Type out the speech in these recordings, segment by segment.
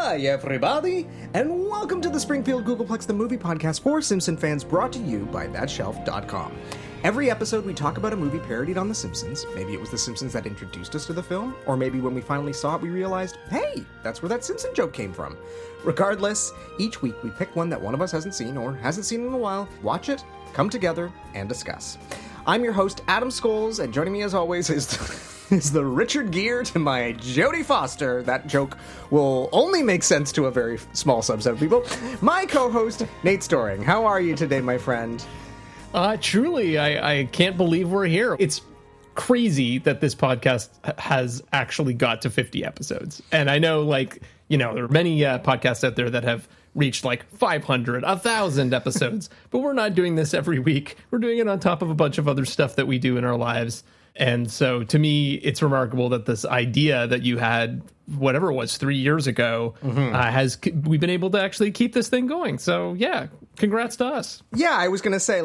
Hi, everybody, and welcome to the Springfield Googleplex, the movie podcast for Simpson fans, brought to you by ThatShelf.com. Every episode, we talk about a movie parodied on The Simpsons. Maybe it was The Simpsons that introduced us to the film, or maybe when we finally saw it, we realized, hey, that's where that Simpson joke came from. Regardless, each week we pick one that one of us hasn't seen or hasn't seen in a while, watch it, come together, and discuss. I'm your host, Adam Scholes, and joining me as always is the Richard Gere to my Jodie Foster. That joke will only make sense to a very small subset of people. My co-host, Nate Storing. How are you today, my friend? Truly, I can't believe we're here. It's crazy that this podcast has actually got to 50 episodes. And I know, there are many podcasts out there that have reached 500, 1,000 episodes. But we're not doing this every week. We're doing it on top of a bunch of other stuff that we do in our lives. And so to me, it's remarkable that this idea that you had, whatever it was, 3 years ago, we've been able to actually keep this thing going. So, yeah, congrats to us. Yeah, I was going to say,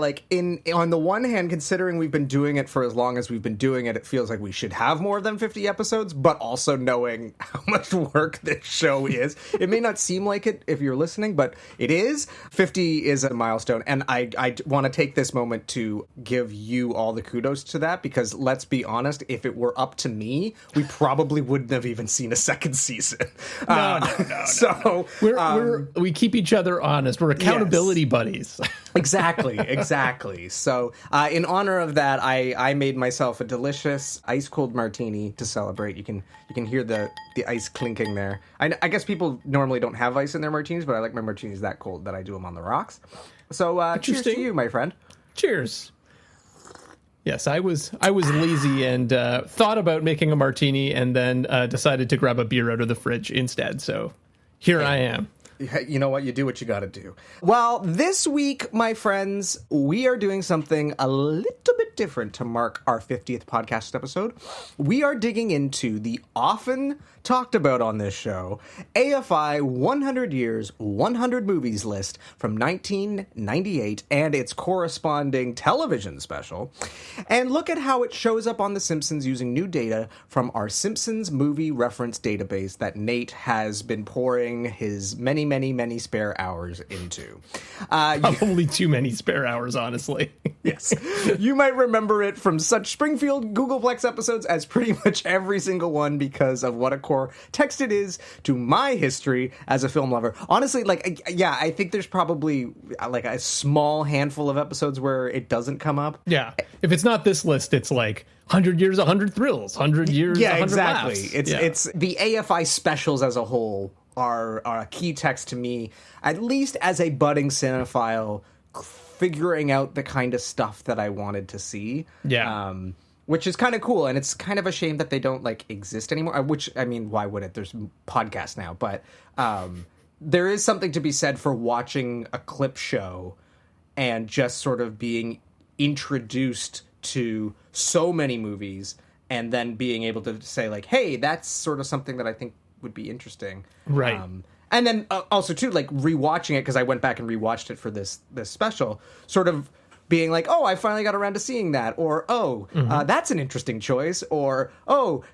on the one hand, considering we've been doing it for as long as we've been doing it, it feels like we should have more than 50 episodes, but also knowing how much work this show is. It may not seem like it if you're listening, but it is. 50 is a milestone, and I want to take this moment to give you all the kudos to that, because let's be honest, if it were up to me, we probably wouldn't have even seen a second season. No. So we keep each other honest. We're accountability buddies. Exactly. So in honor of that, I made myself a delicious ice cold martini to celebrate. You can hear the ice clinking there. I guess people normally don't have ice in their martinis, but I like my martinis that cold that I do them on the rocks. So cheers to you, my friend. Cheers. Yes, I was lazy and thought about making a martini and then decided to grab a beer out of the fridge instead. So here I am. You know what? You do what you got to do. Well, this week, my friends, we are doing something a little bit different to mark our 50th podcast episode. We are digging into the often talked about on this show AFI 100 Years, 100 Movies list from 1998 and its corresponding television special, and look at how it shows up on The Simpsons using new data from our Simpsons movie reference database that Nate has been pouring his many spare hours into. Probably too many spare hours, honestly. Yes. You might remember it from such Springfield Googleplex episodes as pretty much every single one because of what a core text it is to my history as a film lover. Honestly, I think there's probably a small handful of episodes where it doesn't come up. Yeah. If it's not this list, it's 100 years, 100 thrills, 100 years, 100 exactly. laughs. It's the AFI specials as a whole are a key text to me, at least as a budding cinephile, figuring out the kind of stuff that I wanted to see. Yeah. Which is kind of cool, and it's kind of a shame that they don't exist anymore. Which, I mean, why would it? There's podcasts now, but there is something to be said for watching a clip show and just sort of being introduced to so many movies, and then being able to say hey, that's sort of something that I think would be interesting, right? And then also too, rewatching it, because I went back and rewatched it for this special, sort of being oh, I finally got around to seeing that, or that's an interesting choice, or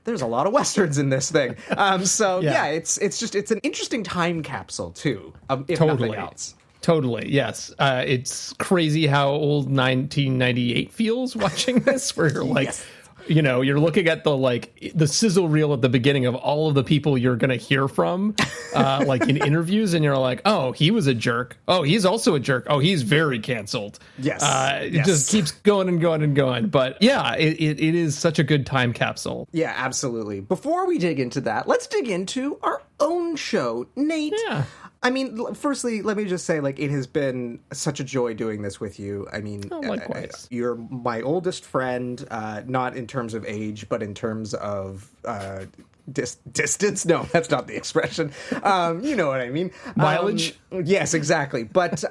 there's a lot of westerns in this thing. It's an interesting time capsule too, if nothing else. Totally, yes. It's crazy how old 1998 feels watching this, where you're yes. You're looking at the sizzle reel at the beginning of all of the people you're going to hear from, in interviews, and you're oh, he was a jerk. Oh, he's also a jerk. Oh, he's very canceled. Yes. It just keeps going and going and going. But yeah, it is such a good time capsule. Yeah, absolutely. Before we dig into that, let's dig into our own show. Nate. Yeah. I mean, firstly, let me just say, it has been such a joy doing this with you. I mean, likewise. You're my oldest friend, not in terms of age, but in terms of distance. No, that's not the expression. You know what I mean. Mileage? Yes, exactly. But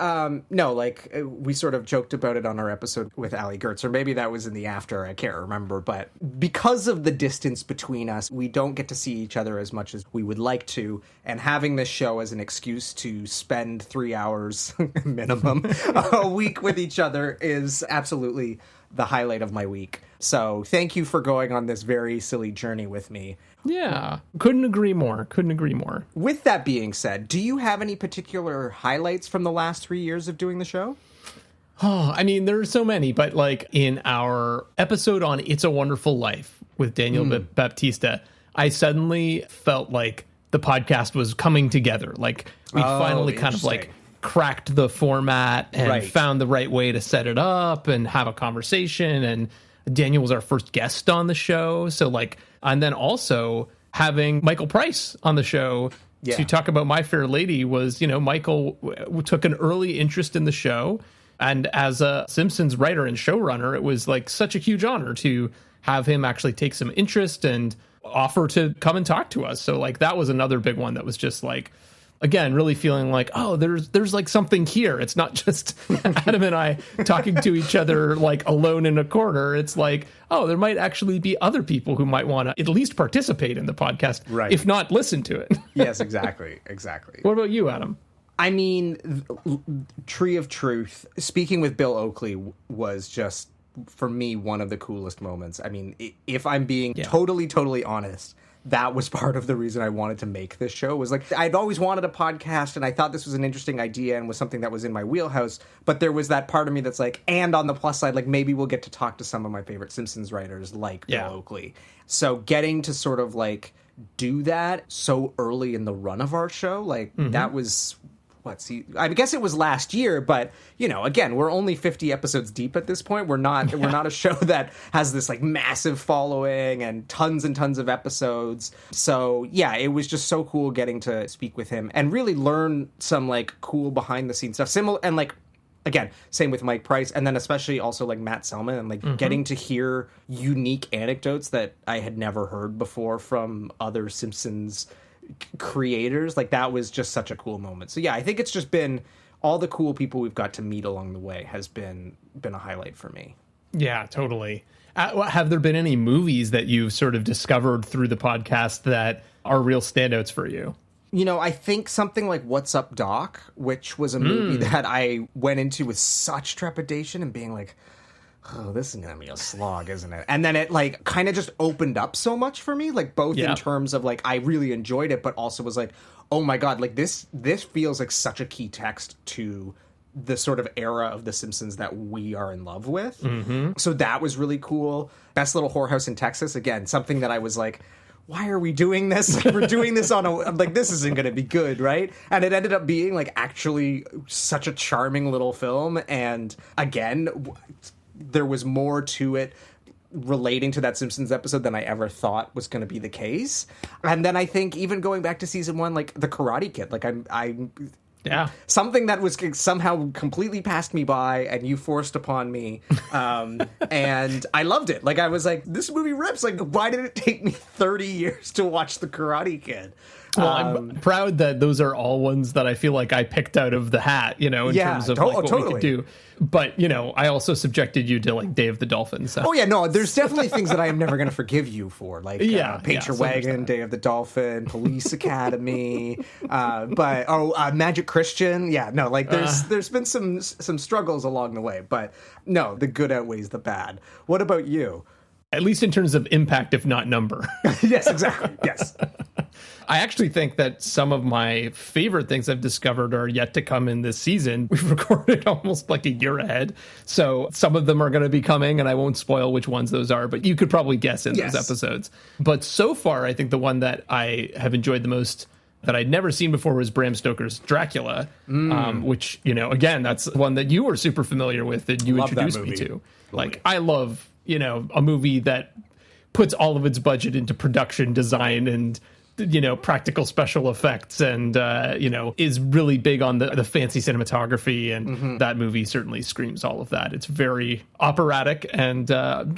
no, we sort of joked about it on our episode with Ali Gertz, or maybe that was in the after. I can't remember. But because of the distance between us, we don't get to see each other as much as we would like to. And having this show as an excuse to spend 3 hours minimum a week with each other is absolutely the highlight of my week. So thank you for going on this very silly journey with me. Yeah, couldn't agree more. With that being said, do you have any particular highlights from the last 3 years of doing the show? Oh, I mean, there are so many, but like in our episode on It's a Wonderful Life with Daniel Baptista, I suddenly felt like the podcast was coming together. Like we finally kind of like cracked the format and found the right way to set it up and have a conversation. And Daniel was our first guest on the show. So like, and then also having Michael Price on the show to talk about My Fair Lady was, Michael took an early interest in the show. And as a Simpsons writer and showrunner, it was like such a huge honor to have him actually take some interest and offer to come and talk to us. So like that was another big one that was just like, again, really feeling like, oh, there's like something here. It's not just Adam and I talking to each other like alone in a corner. It's like, oh, there might actually be other people who might want to at least participate in the podcast, if not listen to it. Yes, exactly. What about you, Adam? I mean, Tree of Truth, speaking with Bill Oakley was just, for me, one of the coolest moments. I mean, if I'm being totally honest, that was part of the reason I wanted to make this show. Was like, I'd always wanted a podcast, and I thought this was an interesting idea and was something that was in my wheelhouse. But there was that part of me that's like, and on the plus side, like maybe we'll get to talk to some of my favorite Simpsons writers like Bill Oakley. So getting to sort of like do that so early in the run of our show, like that was... I guess it was last year, but again, we're only 50 episodes deep at this point. We're not a show that has this like massive following and tons of episodes. So yeah, it was just so cool getting to speak with him and really learn some like cool behind the scenes stuff. Similar and like again, same with Mike Price, and then especially also like Matt Selman and like getting to hear unique anecdotes that I had never heard before from other Simpsons creators. Like that was just such a cool moment. So yeah, I think it's just been all the cool people we've got to meet along the way has been a highlight for me. Yeah, totally. Have there been any movies that you've sort of discovered through the podcast that are real standouts for you? I think something like What's Up, Doc, which was a movie that I went into with such trepidation and being like, oh, this is going to be a slog, isn't it? And then it like kind of just opened up so much for me, like both in terms of like I really enjoyed it, but also was like, oh my God, like this feels like such a key text to the sort of era of The Simpsons that we are in love with. So that was really cool. Best Little Whorehouse in Texas, again, something that I was like, why are we doing this? Like, we're doing this on I'm like, this isn't going to be good, right? And it ended up being like actually such a charming little film. And again, there was more to it relating to that Simpsons episode than I ever thought was going to be the case. And then I think even going back to season 1, like the Karate Kid, like I'm something that was somehow completely passed me by and you forced upon me. And I loved it. Like I was like, this movie rips. Like, why did it take me 30 years to watch the Karate Kid? Well, I'm proud that those are all ones that I feel like I picked out of the hat, in terms of like, what we could do. But, I also subjected you to like Day of the Dolphin. So. Oh, yeah, no, there's definitely things that I am never going to forgive you for. Like Paint Your Wagon, Day of the Dolphin, Police Academy, Magic Christian. Yeah, no, like there's been some struggles along the way. But no, the good outweighs the bad. What about you? At least in terms of impact, if not number. Yes, exactly. Yes. I actually think that some of my favorite things I've discovered are yet to come in this season. We've recorded almost like a year ahead. So some of them are going to be coming, and I won't spoil which ones those are, but you could probably guess in those episodes. But so far, I think the one that I have enjoyed the most that I'd never seen before was Bram Stoker's Dracula, which, again, that's one that you were super familiar with and you introduced me to. Like, I love, a movie that puts all of its budget into production design and practical special effects and, is really big on the fancy cinematography. And that movie certainly screams all of that. It's very operatic and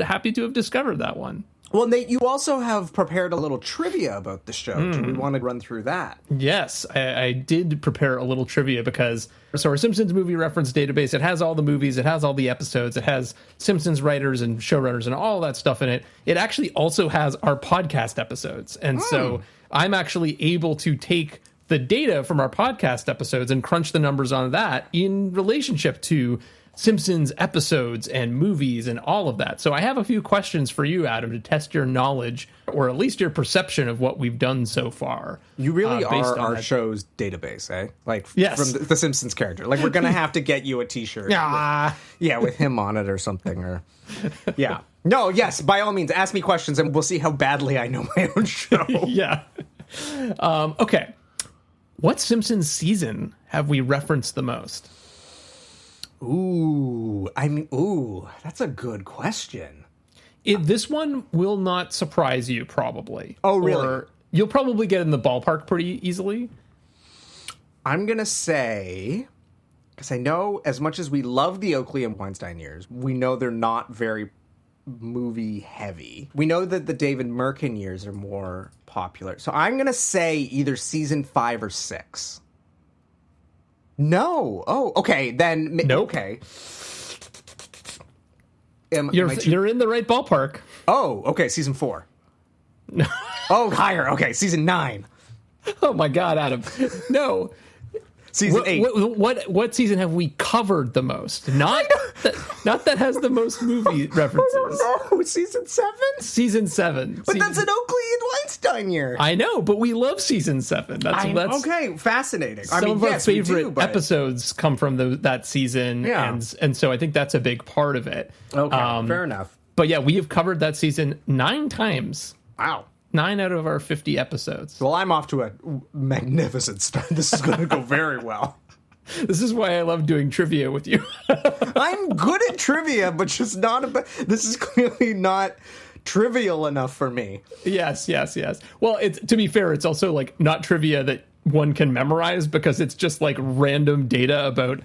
happy to have discovered that one. Well, Nate, you also have prepared a little trivia about the show. Do we want to run through that? Yes, I did prepare a little trivia because our Simpsons movie reference database, it has all the movies, it has all the episodes, it has Simpsons writers and showrunners and all that stuff in it. It actually also has our podcast episodes. And so I'm actually able to take the data from our podcast episodes and crunch the numbers on that in relationship to Simpsons episodes and movies and all of that. So I have a few questions for you, Adam, to test your knowledge, or at least your perception of what we've done so far. You really are our show's database, eh? Like, yes. From the Simpsons character. Like, we're going to have to get you a t-shirt. With him on it or something. Or yeah. No, yes, by all means, ask me questions and we'll see how badly I know my own show. Yeah. Okay. What Simpsons season have we referenced the most? Ooh, that's a good question. This one will not surprise you, probably. Oh, really? Or you'll probably get in the ballpark pretty easily. I'm going to say, because I know as much as we love the Oakley and Weinstein years, we know they're not very movie heavy. We know that the David Merkin years are more popular. So I'm going to say either season 5 or 6. No. Oh, okay. Then nope. Okay. You're in the right ballpark. Oh, okay. Season 4. Oh, higher. Okay, season 9. Oh my God, Adam. No. Season 8. What season have we covered the most? Not that has the most movie references. No, season 7? Season 7. But that's an Oakley and Weinstein year. I know, but we love season 7. That's okay, fascinating. Some of our favorite episodes come from that season, and so I think that's a big part of it. Okay, fair enough. But yeah, we have covered that season 9 times. Wow. 9 out of our 50 episodes. Well, I'm off to a magnificent start. This is going to go very well. This is why I love doing trivia with you. I'm good at trivia, but just not about... This is clearly not trivial enough for me. Yes. Well, to be fair, it's also like not trivia that one can memorize because it's just like random data about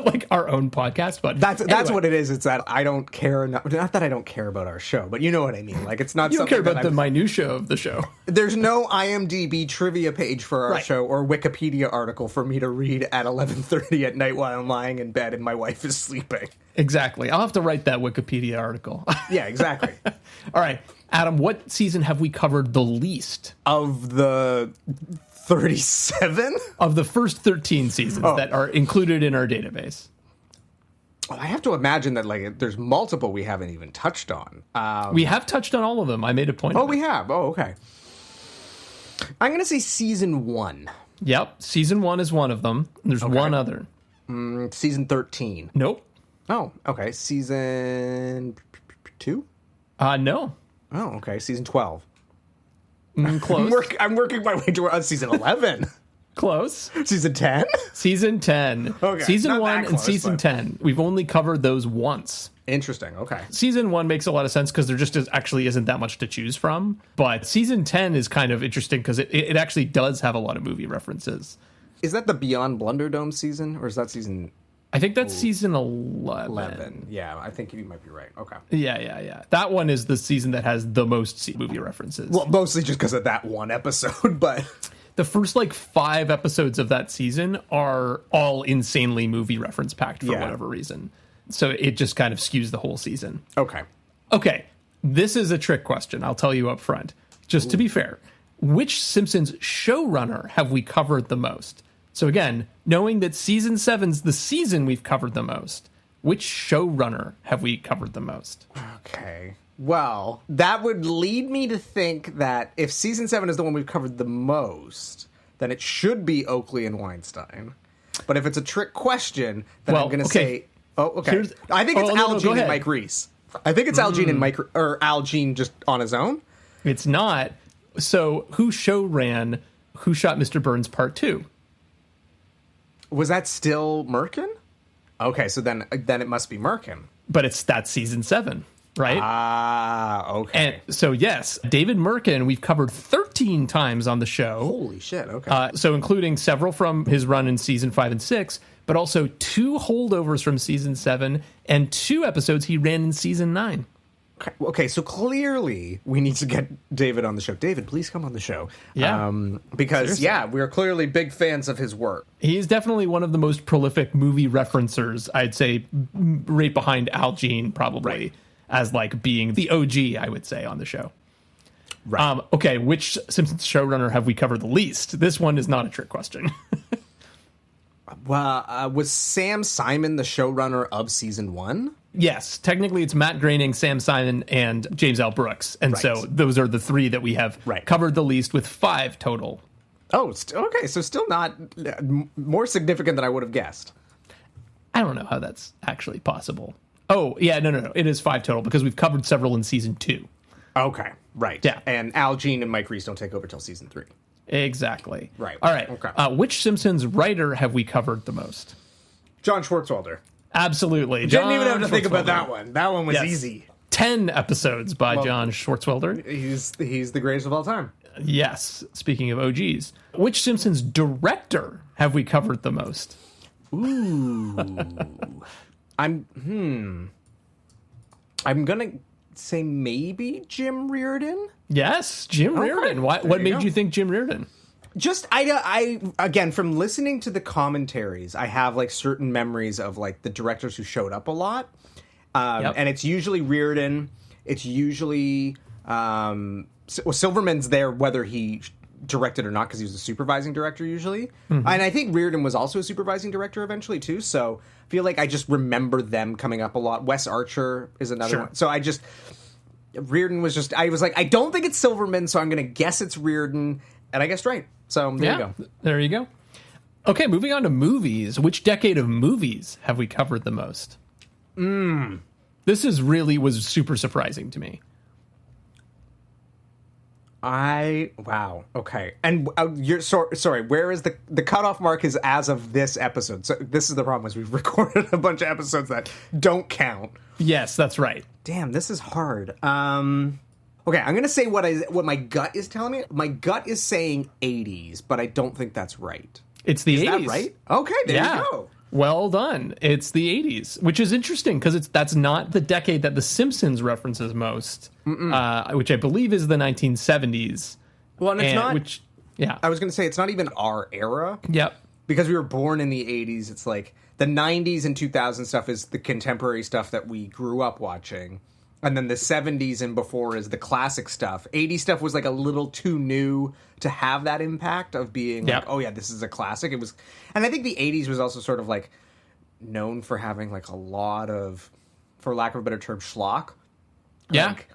like our own podcast. But that's what it is. It's that I don't care enough. Not that I don't care about our show, but you know what I mean. Like, it's not you something don't care about the minutia of the show. There's no IMDb trivia page for our show or Wikipedia article for me to read at 11:30 at night while I'm lying in bed and my wife is sleeping. Exactly. I'll have to write that Wikipedia article. Yeah, exactly. All right, Adam, what season have we covered the least? Of the 37? Of the first 13 seasons that are included in our database. Well, I have to imagine that like there's multiple we haven't even touched on. We have touched on all of them. I made a point. We have. Oh, okay. I'm going to say season 1. Yep. Season 1 is one of them. There's one other. Season 13. Nope. Oh, okay. Season 2? No. Oh, okay. Season 12. Close. I'm working my way towards season 11. Close. Season 10? Season 10. Okay. Season 1 and season 10. We've only covered those once. Interesting. Okay. Season 1 makes a lot of sense because there just actually isn't that much to choose from. But season 10 is kind of interesting because it actually does have a lot of movie references. Is that the Beyond Blunderdome season, or is that season... I think that's season 11. Yeah, I think you might be right. Okay. Yeah. That one is the season that has the most movie references. Well, mostly just because of that one episode, but... The first, 5 episodes of that season are all insanely movie reference packed for whatever reason. So it just kind of skews the whole season. Okay. This is a trick question. I'll tell you up front. Just to be fair. Which Simpsons showrunner have we covered the most? So again, knowing that season 7's the season we've covered the most, which showrunner have we covered the most? Okay. Well, that would lead me to think that if season 7 is the one we've covered the most, then it should be Oakley and Weinstein. But if it's a trick question, then I'm going to say... Oh, okay. I think it's Al Jean and Mike Reese. I think it's Al Jean and Mike... Or Al Jean just on his own? It's not. So who ran Who Shot Mr. Burns Part 2? Was that still Merkin? Okay, so then it must be Merkin. But that's season 7, right? Okay. And so yes, David Merkin we've covered 13 times on the show. Holy shit, okay. So including several from his run in season 5 and 6, but also 2 holdovers from season 7 and 2 episodes he ran in season 9. Okay, so clearly we need to get David on the show. David, please come on the show. Yeah. Because, we're clearly big fans of his work. He's definitely one of the most prolific movie referencers, I'd say, right behind Al Jean, probably, as being the OG, I would say, on the show. Right. Okay, which Simpsons showrunner have we covered the least? This one is not a trick question. Was Sam Simon the showrunner of season 1? Yes, technically it's Matt Groening, Sam Simon, and James L. Brooks. And so those are the 3 that we have covered the least, with 5 total. Oh, okay, so still not more significant than I would have guessed. I don't know how that's actually possible. Oh, yeah, no. It is 5 total because we've covered several in season 2. Okay, right. Yeah. And Al Jean and Mike Reese don't take over till season 3. Exactly. Right. All right. Okay. Which Simpsons writer have we covered the most? John Schwartzwelder. Absolutely. Didn't even have to think about that one. That one was easy. 10 episodes by John Schwartzwelder. He's the greatest of all time. Yes. Speaking of OGs. Which Simpsons director have we covered the most? Ooh. I'm gonna say maybe Jim Reardon. Yes, Jim Reardon. What made you think Jim Reardon? Just I again, from listening to the commentaries, I have like certain memories of like the directors who showed up a lot, and it's usually Reardon. It's usually Silverman's there whether he directed or not because he was a supervising director usually, and I think Reardon was also a supervising director eventually too. So I feel like I just remember them coming up a lot. Wes Archer is another one. So Reardon was just, I was like, I don't think it's Silverman, so I'm going to guess it's Reardon, and I guessed right. So there you go. There you go. Okay, moving on to movies. Which decade of movies have we covered the most? This was super surprising to me. Wow. Okay. And you're sorry. Where is the cutoff mark is as of this episode. So this is the problem is we've recorded a bunch of episodes that don't count. Yes, that's right. Damn, this is hard. Okay, I'm gonna say what my gut is telling me. My gut is saying 80s, but I don't think that's right. It's the 80s. Is that right? Okay, there you go. Well done. It's the 80s, which is interesting because that's not the decade that The Simpsons references most, which I believe is the 1970s. Well, and it's not. Yeah. I was going to say it's not even our era. Yep. Because we were born in the 80s. It's like the 90s and 2000 stuff is the contemporary stuff that we grew up watching. And then the 70s and before is the classic stuff. 80s stuff was like a little too new to have that impact of being like, oh yeah, this is a classic. It was, and I think the 80s was also sort of like known for having like a lot of, for lack of a better term, schlock. Yeah. Like,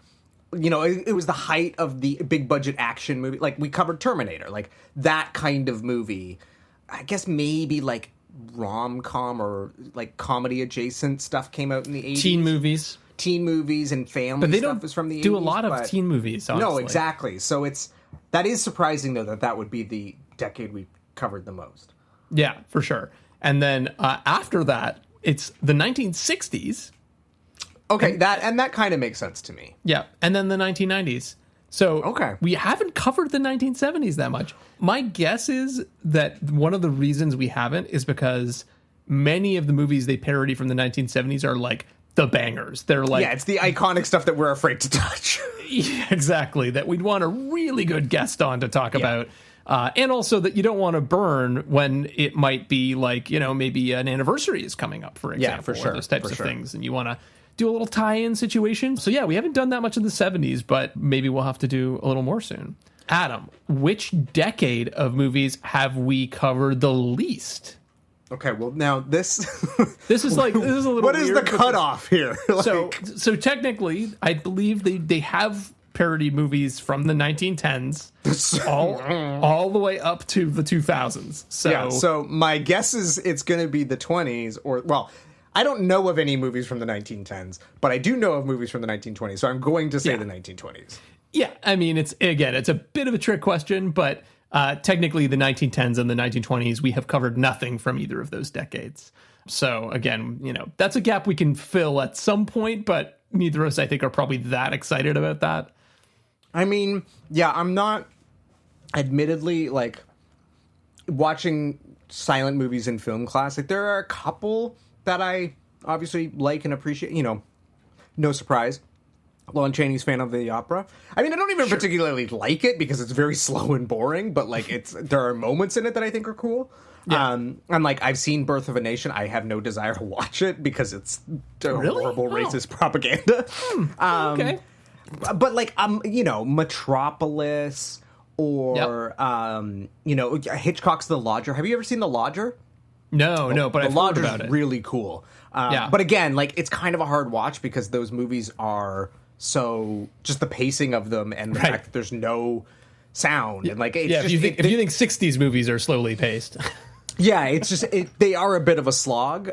it was the height of the big budget action movie. Like we covered Terminator, like that kind of movie. I guess maybe like rom-com or like comedy adjacent stuff came out in the 80s. Teen movies and family but they stuff don't is from the 80s. Do a lot of teen movies, honestly. No, exactly. So that is surprising, though, that would be the decade we covered the most. Yeah, for sure. And then after that, it's the 1960s. Okay, that kind of makes sense to me. Yeah, and then the 1990s. So we haven't covered the 1970s that much. My guess is that one of the reasons we haven't is because many of the movies they parody from the 1970s are like the bangers. They're like, yeah, it's the iconic stuff that we're afraid to touch. Yeah, exactly. That we'd want a really good guest on to talk about. And also that you don't want to burn when it might be like, maybe an anniversary is coming up, for example. Yeah, for sure. Or those types of things. And you want to do a little tie-in situation. So yeah, we haven't done that much in the 70s, but maybe we'll have to do a little more soon. Adam, which decade of movies have we covered the least? Okay, well now this is a little what is weird, the cutoff here? So technically, I believe they have parody movies from the 1910s all the way up to the 2000s. So my guess is it's going to be the 20s I don't know of any movies from the 1910s, but I do know of movies from the 1920s. So I'm going to say the 1920s. Yeah, I mean it's a bit of a trick question, but technically, the 1910s and the 1920s, we have covered nothing from either of those decades. So again, that's a gap we can fill at some point, but neither of us, I think, are probably that excited about that. I mean, yeah, I'm not, admittedly, like, watching silent movies in film class. Like, there are a couple that I obviously like and appreciate, no surprise. Lon Chaney's Phantom of the Opera. I mean, I don't even particularly like it because it's very slow and boring, but like there are moments in it that I think are cool. Yeah. And like I've seen Birth of a Nation. I have no desire to watch it because it's horrible racist propaganda. Okay. But like Metropolis or Hitchcock's The Lodger. Have you ever seen The Lodger? No, but I've heard Lodger's about it. really cool. Yeah. But again, like, it's kind of a hard watch because those movies are so, just the pacing of them and the fact that there's no sound and like, it's Yeah, just, if you think 60s movies are slowly paced. yeah, it's just they are a bit of a slog.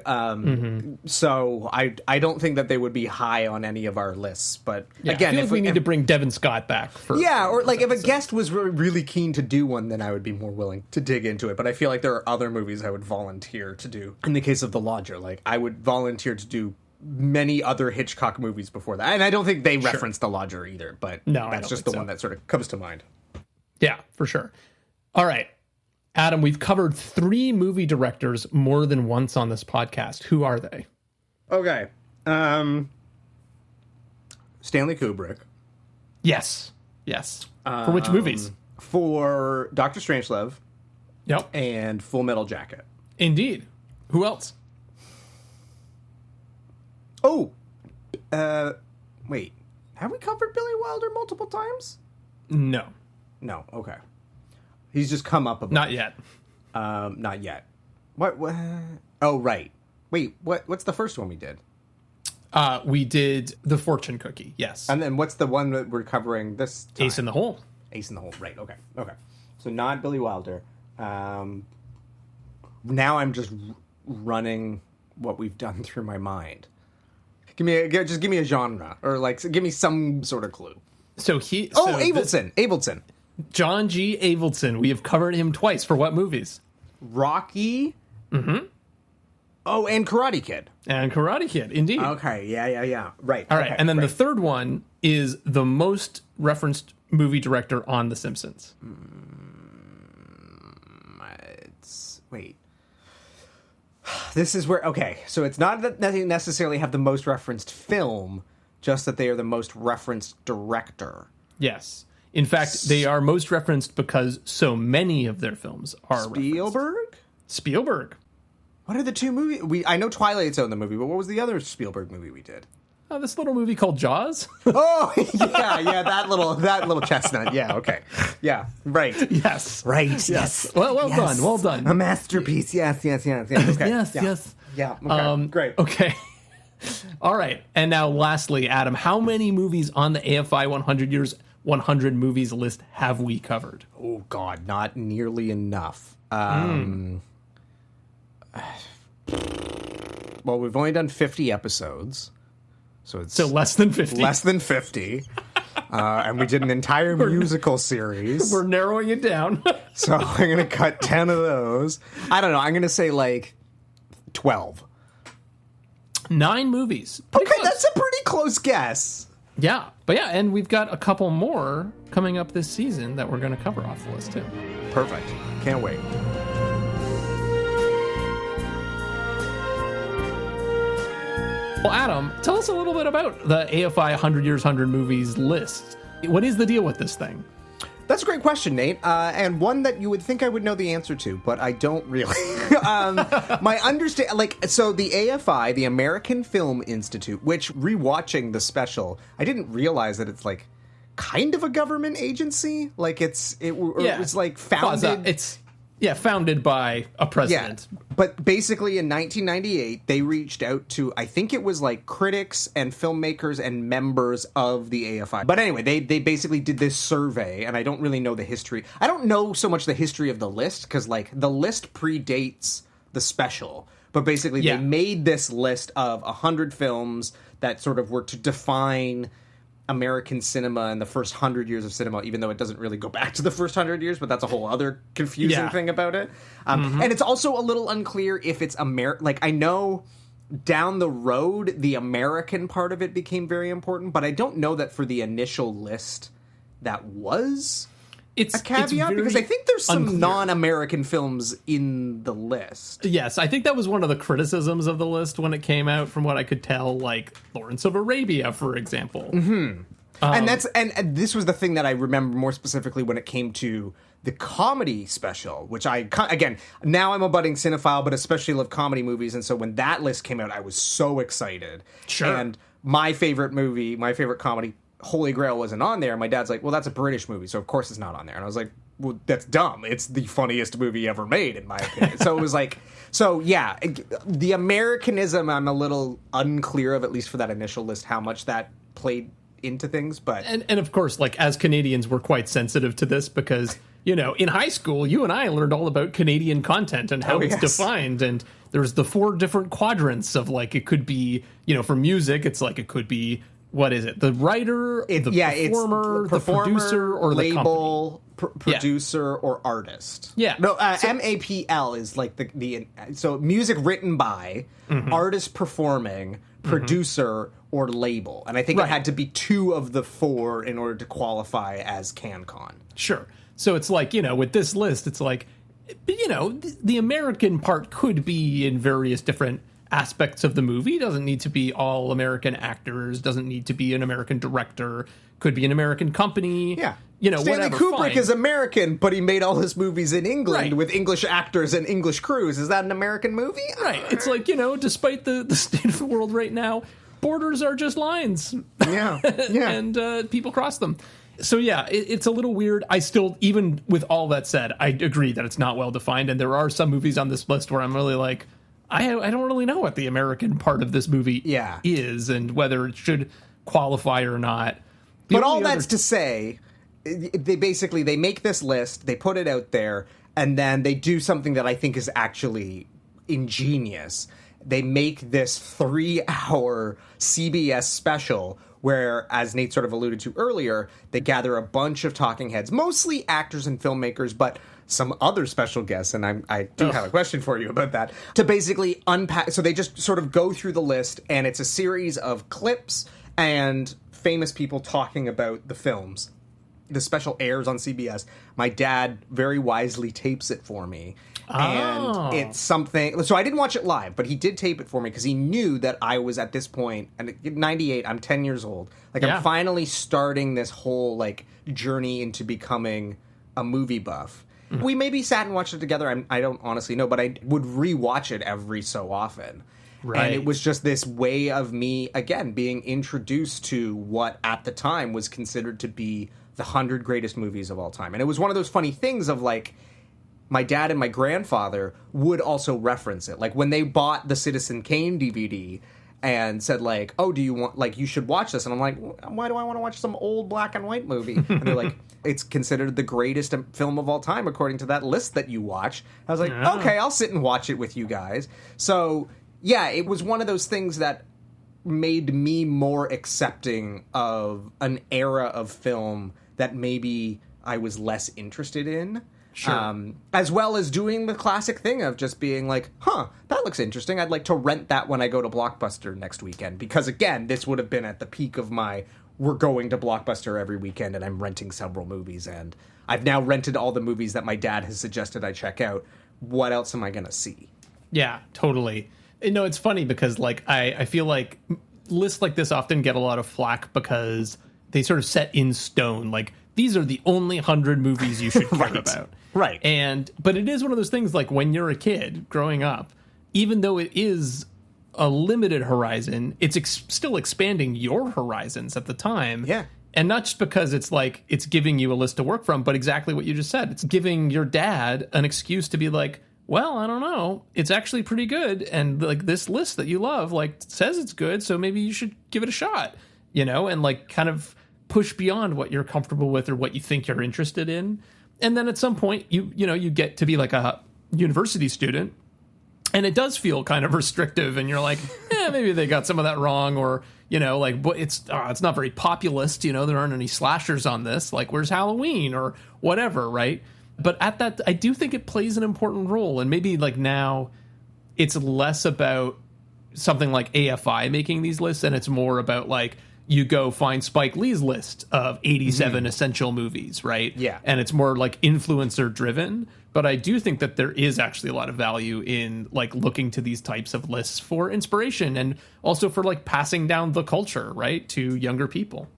So I don't think that they would be high on any of our lists. But Yeah, again, I feel like we need to bring Devin Scott back for or like if a guest was really keen to do one, then I would be more willing to dig into it. But I feel like there are other movies I would volunteer to do. In the case of The Lodger, like I would volunteer to do many other Hitchcock movies before that, and I don't think they reference The Lodger either. But No, that's just the one that sort of comes to mind. Yeah, for sure. All right. Adam, we've covered 3 movie directors more than once on this podcast. Who are they? Okay. Stanley Kubrick. Yes. For which movies? For Dr. Strangelove Yep. and Full Metal Jacket. Indeed. Who else? Oh! Wait. Have we covered Billy Wilder multiple times? No. No, okay. He's just come up a bunch. Not yet. Not yet. What? Oh, right. Wait, what's the first one we did? We did The Fortune Cookie. Yes. And then what's the one that we're covering this time? Ace in the Hole. Ace in the Hole. Right. Okay. So not Billy Wilder. Now I'm just running what we've done through my mind. Give me a genre, or like give me some sort of clue. Avildsen. John G. Avildsen. We have covered him twice. For what movies? Rocky. Mm-hmm. Oh, and Karate Kid. And Karate Kid, indeed. Okay, yeah. Right. All right, and then the third one is the most referenced movie director on The Simpsons. Wait. This is where, okay, so it's not that they necessarily have the most referenced film, just that they are the most referenced director. Yes. In fact, they are most referenced because so many of their films are Spielberg. What are the two movies? I know Twilight's Zone, the movie, but what was the other Spielberg movie we did? This little movie called Jaws. Oh, yeah, that little chestnut. Yeah, okay. Yeah, right. Yes. Right, yes. Well done. A masterpiece, yes. Okay. Yes. Yeah, okay, great. Okay. All right, and now lastly, Adam, how many movies on the AFI 100 movies list have we covered? Oh, God, not nearly enough. Well, we've only done 50 episodes. So less than 50. Less than 50. And we did an entire musical series. We're narrowing it down. So I'm going to cut 10 of those. I don't know. I'm going to say like 12. 9 movies. Pretty close. That's a pretty close guess. Yeah. But yeah, and we've got a couple more coming up this season that we're going to cover off the list too. Perfect. Can't wait. Well, Adam, tell us a little bit about the AFI 100 Years, 100 Movies list. What is the deal with this thing? That's a great question, Nate, and one that you would think I would know the answer to, but I don't really. My so the AFI, the American Film Institute, which, rewatching the special, I didn't realize that it's like kind of a government agency. Like it's like founded. Founded by a president. Yeah, but basically in 1998, they reached out to, I think it was like critics and filmmakers and members of the AFI. But anyway, they basically did this survey, and I don't really know the history. I don't know so much the history of the list, because like the list predates the special. But basically they made this list of 100 films that sort of were to define American cinema in the first 100 years of cinema, even though it doesn't really go back to the first 100 years, but that's a whole other confusing thing about it. And it's also a little unclear if it's like, I know down the road, the American part of it became very important, but I don't know that for the initial list that was a caveat, because I think there's some non-American films in the list. Yes, I think that was one of the criticisms of the list when it came out, from what I could tell, like Lawrence of Arabia, for example. Mm-hmm. And this was the thing that I remember more specifically when it came to the comedy special, which again, now I'm a budding cinephile, but especially love comedy movies, and so when that list came out, I was so excited. Sure. And my favorite movie, my favorite comedy, Holy Grail, wasn't on there. My dad's like, well, that's a British movie, so of course it's not on there. And I was like, well, that's dumb. It's the funniest movie ever made, in my opinion. So it was like, the Americanism I'm a little unclear of, at least for that initial list, how much that played into things. But and of course, like, as Canadians, we're quite sensitive to this because, you know, in high school, you and I learned all about Canadian content and how it's defined. And there's the 4 different quadrants of, like, it could be, you know, for music, it's like, it could be, what is it? The writer, performer, the producer, or label, the company. Producer, or artist. Yeah. No, MAPL is like the so music written by, artist performing, producer, or label. And I think it had to be 2 of the 4 in order to qualify as CanCon. Sure. So it's like, you know, with this list, it's like, you know, the American part could be in various different aspects of the movie. It doesn't need to be all American actors, doesn't need to be an American director, could be an American company. Yeah. You know, Stanley whatever, Kubrick fine. is American, but he made all his movies in England with English actors and English crews. Is that an American movie? Right. It's like, you know, despite the state of the world right now, borders are just lines. Yeah. And people cross them. So, yeah, it's a little weird. I still, even with all that said, I agree that it's not well defined. And there are some movies on this list where I'm really like, I don't really know what the American part of this movie is and whether it should qualify or not. But all that's to say, they make this list, they put it out there, and then they do something that I think is actually ingenious. They make this 3-hour CBS special where, as Nate sort of alluded to earlier, they gather a bunch of talking heads, mostly actors and filmmakers, but some other special guests, and I do have a question for you about that, to basically unpack. So they just sort of go through the list, and it's a series of clips and famous people talking about the films. The special airs on CBS. My dad very wisely tapes it for me. And it's something... So I didn't watch it live, but he did tape it for me because he knew that I was at this point... And in 98, I'm 10 years old. Like, I'm finally starting this whole, like, journey into becoming a movie buff. Mm-hmm. We maybe sat and watched it together. I don't honestly know, but I would rewatch it every so often. Right. And it was just this way of me, again, being introduced to what at the time was considered to be the 100 greatest movies of all time. And it was one of those funny things of, like, my dad and my grandfather would also reference it. Like, when they bought the Citizen Kane DVD and said, like, oh, do you want, like, you should watch this. And I'm like, why do I want to watch some old black and white movie? And they're like, it's considered the greatest film of all time according to that list that you watch. I was like, okay, I'll sit and watch it with you guys. So, yeah, it was one of those things that made me more accepting of an era of film that maybe I was less interested in. Sure. As well as doing the classic thing of just being like, that looks interesting. I'd like to rent that when I go to Blockbuster next weekend. Because, again, this would have been at the peak of my, we're going to Blockbuster every weekend and I'm renting several movies. And I've now rented all the movies that my dad has suggested I check out. What else am I going to see? Yeah, totally. You know, it's funny because, like, I feel like lists like this often get a lot of flack because they sort of set in stone, like, these are the only 100 movies you should care about. Right. But it is one of those things, like, when you're a kid growing up, even though it is a limited horizon, it's still expanding your horizons at the time. Yeah. And not just because it's like, it's giving you a list to work from, but exactly what you just said. It's giving your dad an excuse to be like, well, I don't know, it's actually pretty good. And, like, this list that you love, like, says it's good, so maybe you should give it a shot, you know, and, like, kind of push beyond what you're comfortable with or what you think you're interested in. And then at some point, you get to be like a university student, and it does feel kind of restrictive, and you're like, maybe they got some of that wrong, or, you know, like, but it's not very populist, you know, there aren't any slashers on this, like, where's Halloween, or whatever, right? But at that, I do think it plays an important role, and maybe, like, now it's less about something like AFI making these lists, and it's more about, like, you go find Spike Lee's list of 87 essential movies, right? Yeah. And it's more like influencer driven. But I do think that there is actually a lot of value in, like, looking to these types of lists for inspiration and also for, like, passing down the culture, right, to younger people.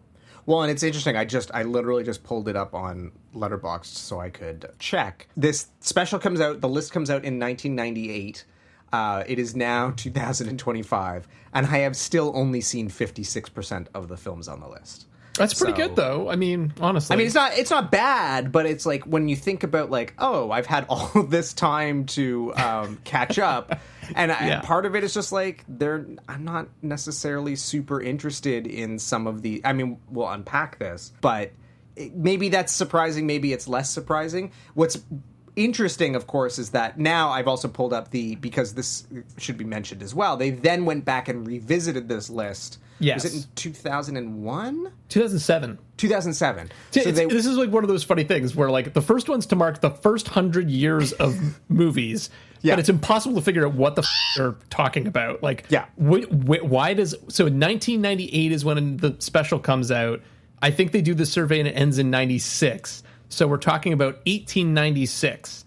Well, and it's interesting. I literally just pulled it up on Letterboxd so I could check. This special comes out, the list comes out in 1998. It is now 2025, and I have still only seen 56% of the films on the list. That's pretty good, though. I mean, honestly. I mean, it's not bad, but it's like when you think about like, oh, I've had all this time to catch up, and part of it is just like I'm not necessarily super interested in some of the. I mean, we'll unpack this, but maybe that's surprising. Maybe it's less surprising. What's interesting, of course, is that now I've also pulled up because this should be mentioned as well. They then went back and revisited this list. Yes. Was it in 2001? 2007. 2007. This is like one of those funny things where like the first one's to mark the first 100 years of movies, but it's impossible to figure out what the they're talking about. Like, why does... So 1998 is when the special comes out. I think they do the survey and it ends in 96. So we're talking about 1896.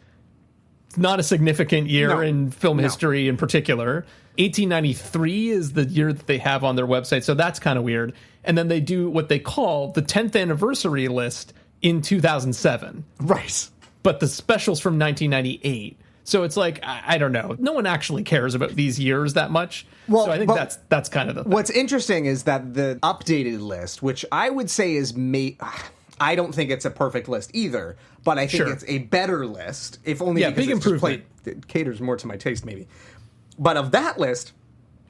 It's not a significant year in film history in particular. 1893 is the year that they have on their website, so that's kind of weird. And then they do what they call the 10th anniversary list in 2007. Right. But the special's from 1998. So it's like, I don't know. No one actually cares about these years that much. Well, so I think that's kind of the thing. What's interesting is that the updated list, which I would say is I don't think it's a perfect list either, but I think it's a better list, if only because big improvement. It caters more to my taste, maybe. But of that list,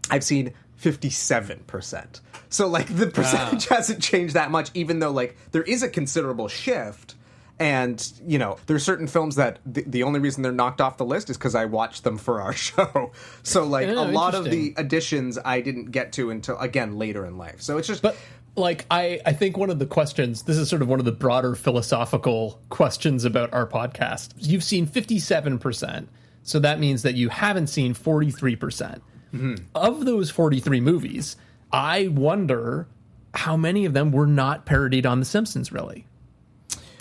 I've seen 57%. So, like, the percentage hasn't changed that much, even though, like, there is a considerable shift. And, you know, there's certain films that the only reason they're knocked off the list is because I watched them for our show. So, like, a lot of the additions I didn't get to until, again, later in life. So it's just... But, like, I think one of the questions, this is sort of one of the broader philosophical questions about our podcast. You've seen 57%. So that means that you haven't seen 43%. Mm-hmm. Of those 43 movies, I wonder how many of them were not parodied on The Simpsons, really.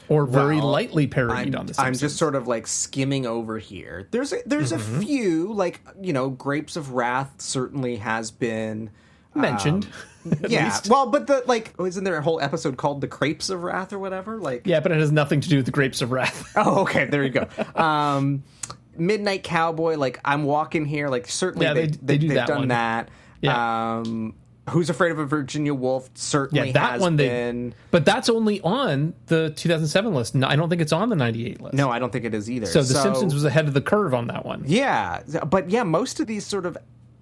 Or very lightly parodied on The Simpsons. I'm just sort of like skimming over here. There's a few, like, you know, Grapes of Wrath certainly has been mentioned. Least. Well, but isn't there a whole episode called The Crepes of Wrath or whatever? Like, yeah, but it has nothing to do with the Grapes of Wrath. Oh, okay, there you go. Midnight Cowboy, like, I'm walking here, like, certainly they've done that. Yeah. Who's Afraid of a Virginia Wolf certainly has been. But that's only on the 2007 list. No, I don't think it's on the 98 list. No, I don't think it is either. So The Simpsons was ahead of the curve on that one. Yeah, but yeah, most of these sort of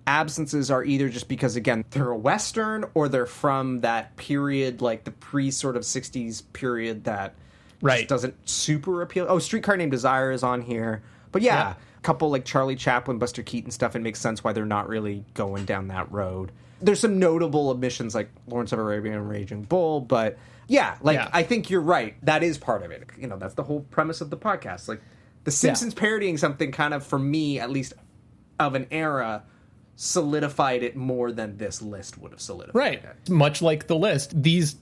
absences are either just because, again, they're a Western or they're from that period, like the pre-sort of 60s period that just doesn't super appeal. Oh, Streetcar Named Desire is on here. But yeah, a couple like Charlie Chaplin, Buster Keaton stuff, it makes sense why they're not really going down that road. There's some notable omissions like Lawrence of Arabia and Raging Bull, but I think you're right. That is part of it. You know, that's the whole premise of the podcast. Like, The Simpsons parodying something kind of, for me, at least, of an era, solidified it more than this list would have solidified it. Much like the list, these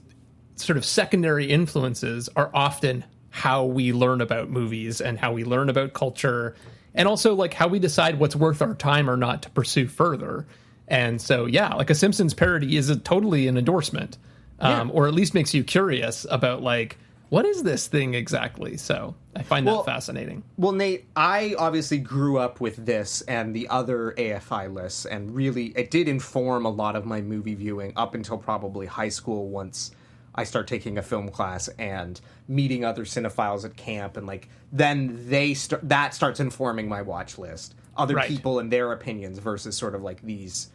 sort of secondary influences are often how we learn about movies and how we learn about culture, and also like how we decide what's worth our time or not to pursue further. And so, like a Simpsons parody is totally an endorsement, or at least makes you curious about like, what is this thing exactly? So I find that fascinating. Well, Nate, I obviously grew up with this and the other AFI lists, and really it did inform a lot of my movie viewing up until probably high school, once I start taking a film class and meeting other cinephiles at camp, and like then that starts informing my watch list. Other people and their opinions versus sort of like these,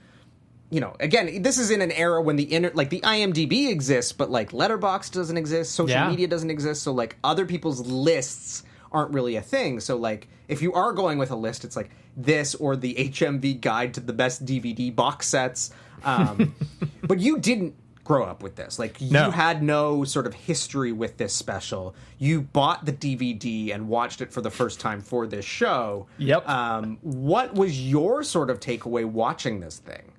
you know, again, this is in an era when the IMDb exists, but like Letterboxd doesn't exist, social media doesn't exist, so like other people's lists aren't really a thing. So like if you are going with a list, it's like this or the HMV Guide to the Best DVD Box Sets. But you didn't grow up with this. Like, you had no sort of history with this special. You bought the DVD and watched it for the first time for this show. Yep. What was your sort of takeaway watching this thing?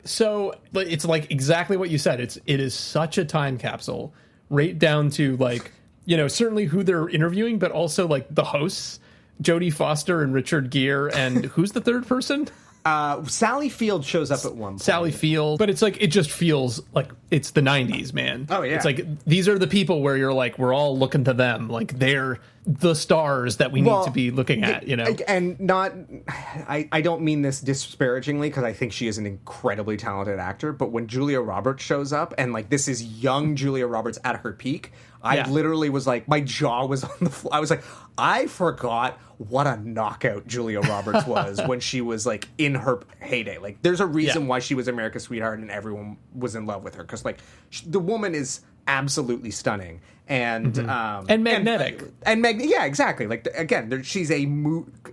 So it's like exactly what you said. It is such a time capsule, right down to like, you know, certainly who they're interviewing, but also like the hosts, Jodie Foster and Richard Gere, and who's the third person? Sally Field shows up at one point. Sally Field, but it's like it just feels like it's the 90s, man. Oh, yeah. It's like these are the people where you're like, we're all looking to them, like they're the stars that we need to be looking at, you know. And I don't mean this disparagingly, because I think she is an incredibly talented actor, but when Julia Roberts shows up, and like this is young Julia Roberts at her peak, I literally was like, my jaw was on the floor. I was like, I forgot what a knockout Julia Roberts was when she was like in her heyday. Like, there's a reason why she was America's sweetheart and everyone was in love with her, because like the woman is absolutely stunning and magnetic yeah, exactly. Like again, she's a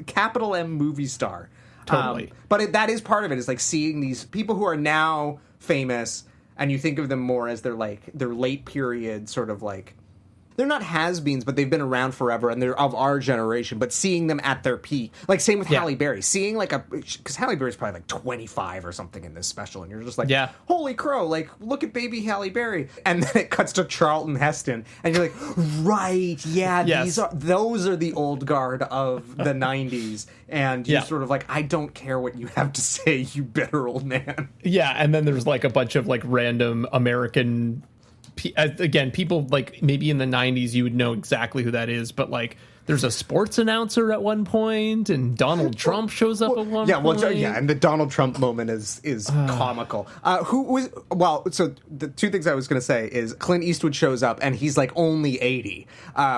capital M movie star. Totally. But that is part of it, is like seeing these people who are now famous, and you think of them more as their late period sort of like, they're not has-beens, but they've been around forever, and they're of our generation, but seeing them at their peak. Like, same with Halle Berry. Seeing, like, because Halle Berry's probably, like, 25 or something in this special, and you're just like, holy crow, like, look at baby Halle Berry. And then it cuts to Charlton Heston, and you're like, right, those are the old guard of the 90s. And you're sort of like, I don't care what you have to say, you bitter old man. Yeah, and then there's, like, a bunch of, like, random American... Again, people like maybe in the 90s you would know exactly who that is, but like there's a sports announcer at one point, and Donald Trump shows up at one point. And the Donald Trump moment is comical. So the two things I was going to say is Clint Eastwood shows up and he's like only 80,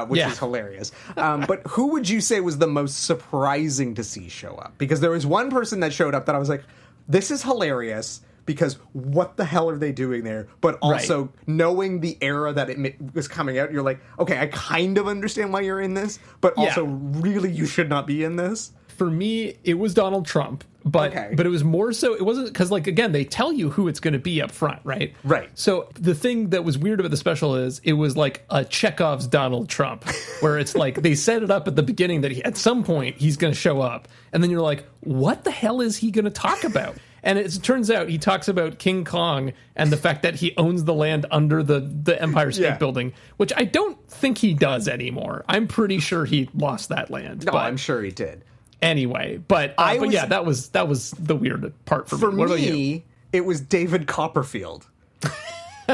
which is hilarious. But who would you say was the most surprising to see show up? Because there was one person that showed up that I was like, this is hilarious, because what the hell are they doing there? But also knowing the era that it was coming out, you're like, okay, I kind of understand why you're in this, but also really you should not be in this. For me, it was Donald Trump, but it was more so, it wasn't, because like, again, they tell you who it's going to be up front, right? Right. So the thing that was weird about the special is it was like a Chekhov's Donald Trump, where it's like they set it up at the beginning that at some point he's going to show up, and then you're like, what the hell is he going to talk about? And it turns out he talks about King Kong and the fact that he owns the land under the Empire State Building, which I don't think he does anymore. I'm pretty sure he lost that land. No, I'm sure he did. Anyway, but that was the weird part for me. For me, it was David Copperfield.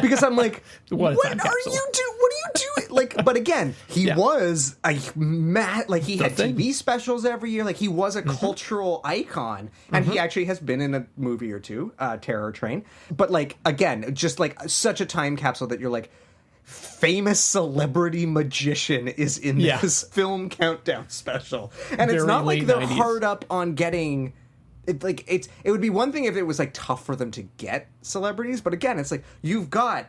Because I'm like, what are you doing? What are you doing? Like, but again, he was he had TV specials every year. Like, he was a cultural icon, and he actually has been in a movie or two, Terror Train. But like, again, just like such a time capsule that you're like, famous celebrity magician is in this film countdown special, and it's not like they're 90s. Hard up on getting. It would be one thing if it was like tough for them to get celebrities, but again, it's like you've got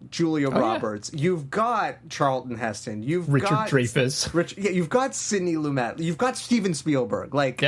Julia Roberts, you've got Charlton Heston, you've got Dreyfuss, you've got Sidney Lumet, you've got Steven Spielberg, like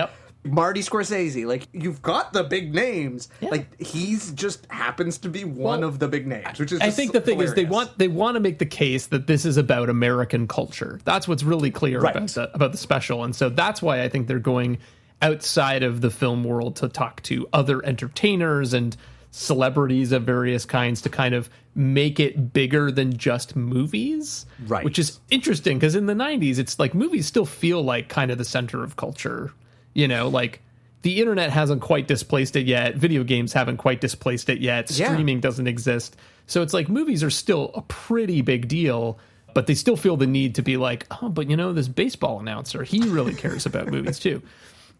Marty Scorsese, like you've got the big names. Like he's just happens to be one of the big names, which is just I think the thing hilarious. is they want to make the case that this is about American culture. That's what's really clear about the special, and so that's why I think they're going outside of the film world to talk to other entertainers and celebrities of various kinds to kind of make it bigger than just movies, which is interesting because in the 90s it's like movies still feel like kind of the center of culture, you know, like the internet hasn't quite displaced it yet, video games haven't quite displaced it yet, streaming doesn't exist, so it's like movies are still a pretty big deal, but they still feel the need to be like, oh, but you know, this baseball announcer, he really cares about movies too.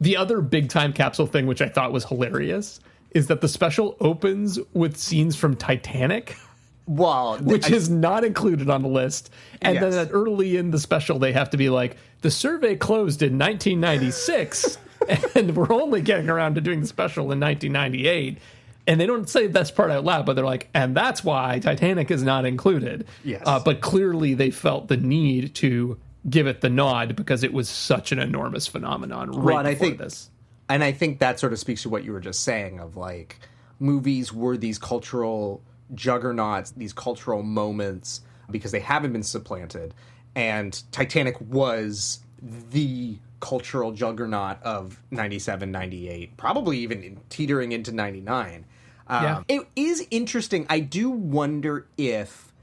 The other big time capsule thing, which I thought was hilarious, is that the special opens with scenes from Titanic, which is not included on the list. And then early in the special, they have to be like, the survey closed in 1996, and we're only getting around to doing the special in 1998. And they don't say this part out loud, but they're like, and that's why Titanic is not included. Yes. But clearly they felt the need to give it the nod because it was such an enormous phenomenon before this. And I think that sort of speaks to what you were just saying of like movies were these cultural juggernauts, these cultural moments because they haven't been supplanted. And Titanic was the cultural juggernaut of 97, 98, probably even teetering into 99. It is interesting. I do wonder if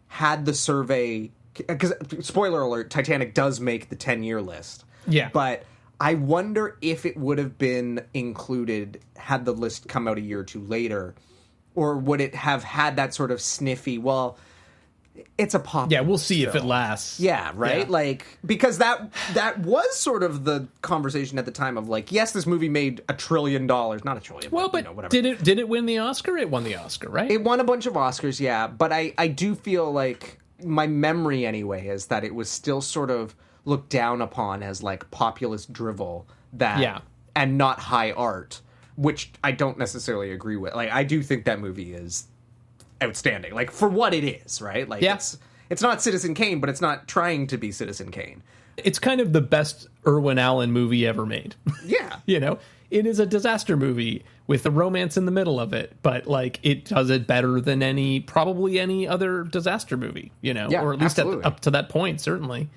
had the survey... Because, spoiler alert, Titanic does make the 10-year list. Yeah. But I wonder if it would have been included had the list come out a year or two later, or would it have had that sort of sniffy, well, it's a pop. Yeah, we'll see if it lasts. Yeah, right? Yeah. Like, because that was sort of the conversation at the time of like, yes, this movie made $1 trillion. Not $1 trillion, Well, but you know, whatever. did it win the Oscar? It won the Oscar, right? It won a bunch of Oscars, yeah. But I do feel like, my memory anyway, is that it was still sort of looked down upon as like populist drivel and not high art, which I don't necessarily agree with. Like, I do think that movie is outstanding, like, for what it is, right? Like, it's not Citizen Kane, but it's not trying to be Citizen Kane. It's kind of the best Irwin Allen movie ever made. Yeah. You know, it is a disaster movie with a romance in the middle of it, but like it does it better than probably any other disaster movie, you know, or at least up to that point, certainly.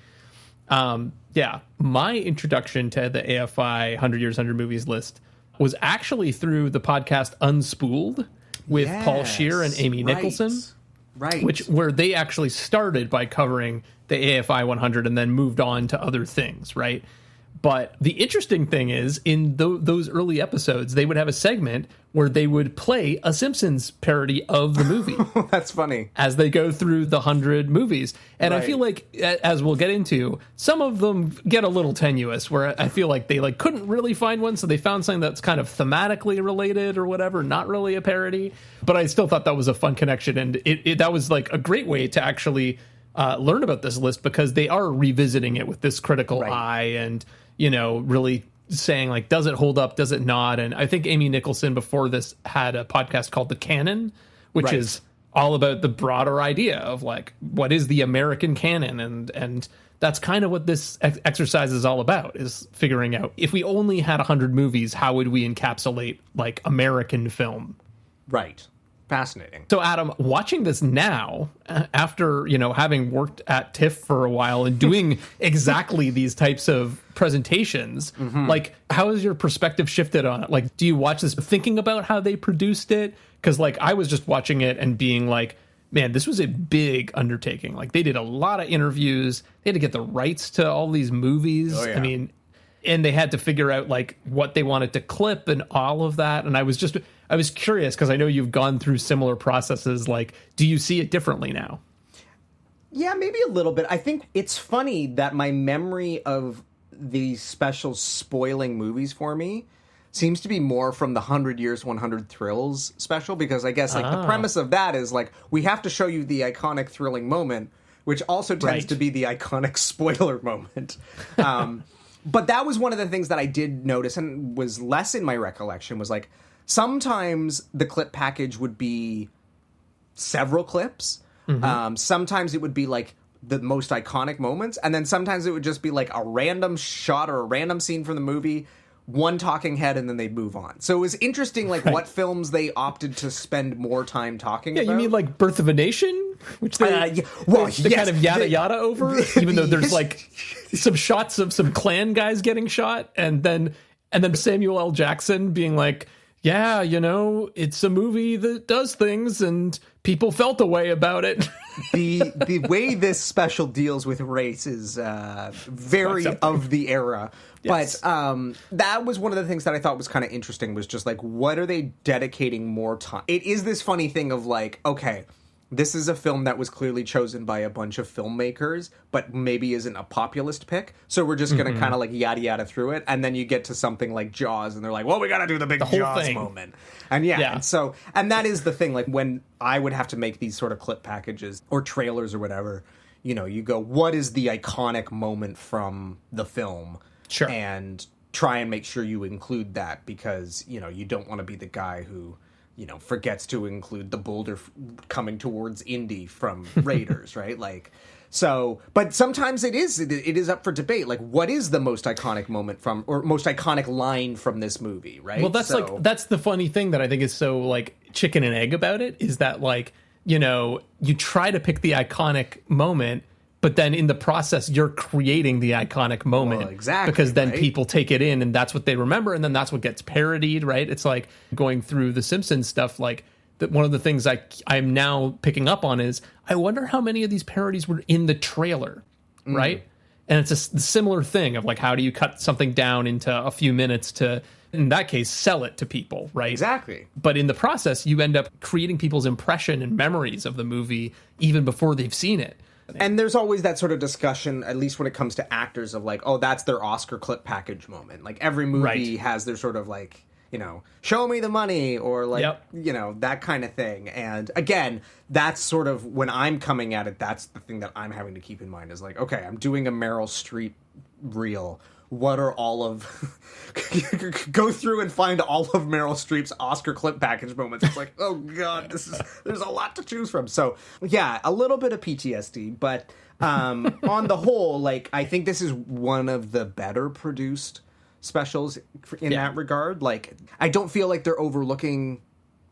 My introduction to the AFI 100 Years, 100 Movies list was actually through the podcast Unspooled with Paul Scheer and Amy Nicholson. Right. Where they actually started by covering the AFI 100 and then moved on to other things, right? But the interesting thing is, in those early episodes, they would have a segment where they would play a Simpsons parody of the movie. That's funny. As they go through the 100 movies. And I feel like, as we'll get into, some of them get a little tenuous, where I feel like they like couldn't really find one, so they found something that's kind of thematically related or whatever, not really a parody. But I still thought that was a fun connection, and that was like a great way to actually learn about this list, because they are revisiting it with this critical eye and, you know, really saying like, does it hold up? Does it not? And I think Amy Nicholson before this had a podcast called The Canon, which is all about the broader idea of like, what is the American canon? And that's kind of what this exercise is all about, is figuring out, if we only had 100 movies, how would we encapsulate like American film? Right. Fascinating. So, Adam, watching this now, after, you know, having worked at TIFF for a while and doing exactly these types of presentations, like, how has your perspective shifted on it? Like, do you watch this thinking about how they produced it? Because, like, I was just watching it and being like, man, this was a big undertaking. Like, they did a lot of interviews. They had to get the rights to all these movies. I mean, and they had to figure out, like, what they wanted to clip and all of that. And I was curious, because I know you've gone through similar processes. Like, do you see it differently now? Yeah, maybe a little bit. I think it's funny that my memory of these specials spoiling movies for me seems to be more from the 100 Years, 100 Thrills special, because I guess like the premise of that is like, we have to show you the iconic thrilling moment, which also tends to be the iconic spoiler moment. But that was one of the things that I did notice and was less in my recollection, was like, sometimes the clip package would be several clips. Sometimes it would be like the most iconic moments. And then sometimes it would just be like a random shot or a random scene from the movie, one talking head, and then they'd move on. So it was interesting, like, what films they opted to spend more time talking about. You mean like Birth of a Nation? Which they kind of yada over, even though there's like some shots of some Klan guys getting shot, and then Samuel L. Jackson being like, yeah, you know, it's a movie that does things and people felt a way about it. The way this special deals with race is very of the era. Yes. But that was one of the things that I thought was kind of interesting, was just like, what are they dedicating more time? It is this funny thing of like, okay, this is a film that was clearly chosen by a bunch of filmmakers, but maybe isn't a populist pick. So we're just going to kind of like yada yada through it. And then you get to something like Jaws and they're like, well, we got to do the big Jaws moment. And and that is the thing. Like, when I would have to make these sort of clip packages or trailers or whatever, you know, you go, what is the iconic moment from the film? Sure. And try and make sure you include that, because, you know, you don't want to be the guy who, you know, forgets to include the boulder coming towards Indy from Raiders, right? Like, so, but sometimes it is up for debate. Like, what is the most iconic moment from, or most iconic line from this movie, right? Well, that's the funny thing that I think is so like chicken and egg about it, is that, like, you know, you try to pick the iconic moment, but then in the process, you're creating the iconic moment. Well, exactly. Because then people take it in and that's what they remember. And then that's what gets parodied, right? It's like going through the Simpsons stuff. Like, one of the things I'm now picking up on is, I wonder how many of these parodies were in the trailer, right? And it's a similar thing of like, how do you cut something down into a few minutes to, in that case, sell it to people, right? Exactly. But in the process, you end up creating people's impression and memories of the movie even before they've seen it. And there's always that sort of discussion, at least when it comes to actors, of like, oh, that's their Oscar clip package moment. Like every movie has their sort of like, you know, show me the money, or like, you know, that kind of thing. And again, that's sort of when I'm coming at it, that's the thing that I'm having to keep in mind is like, okay, I'm doing a Meryl Streep reel. What are all of go through and find all of Meryl Streep's Oscar clip package moments. It's like, oh god, there's a lot to choose from. So yeah, a little bit of PTSD, but on the whole, like, I think this is one of the better produced specials in that regard. Like, I don't feel like they're overlooking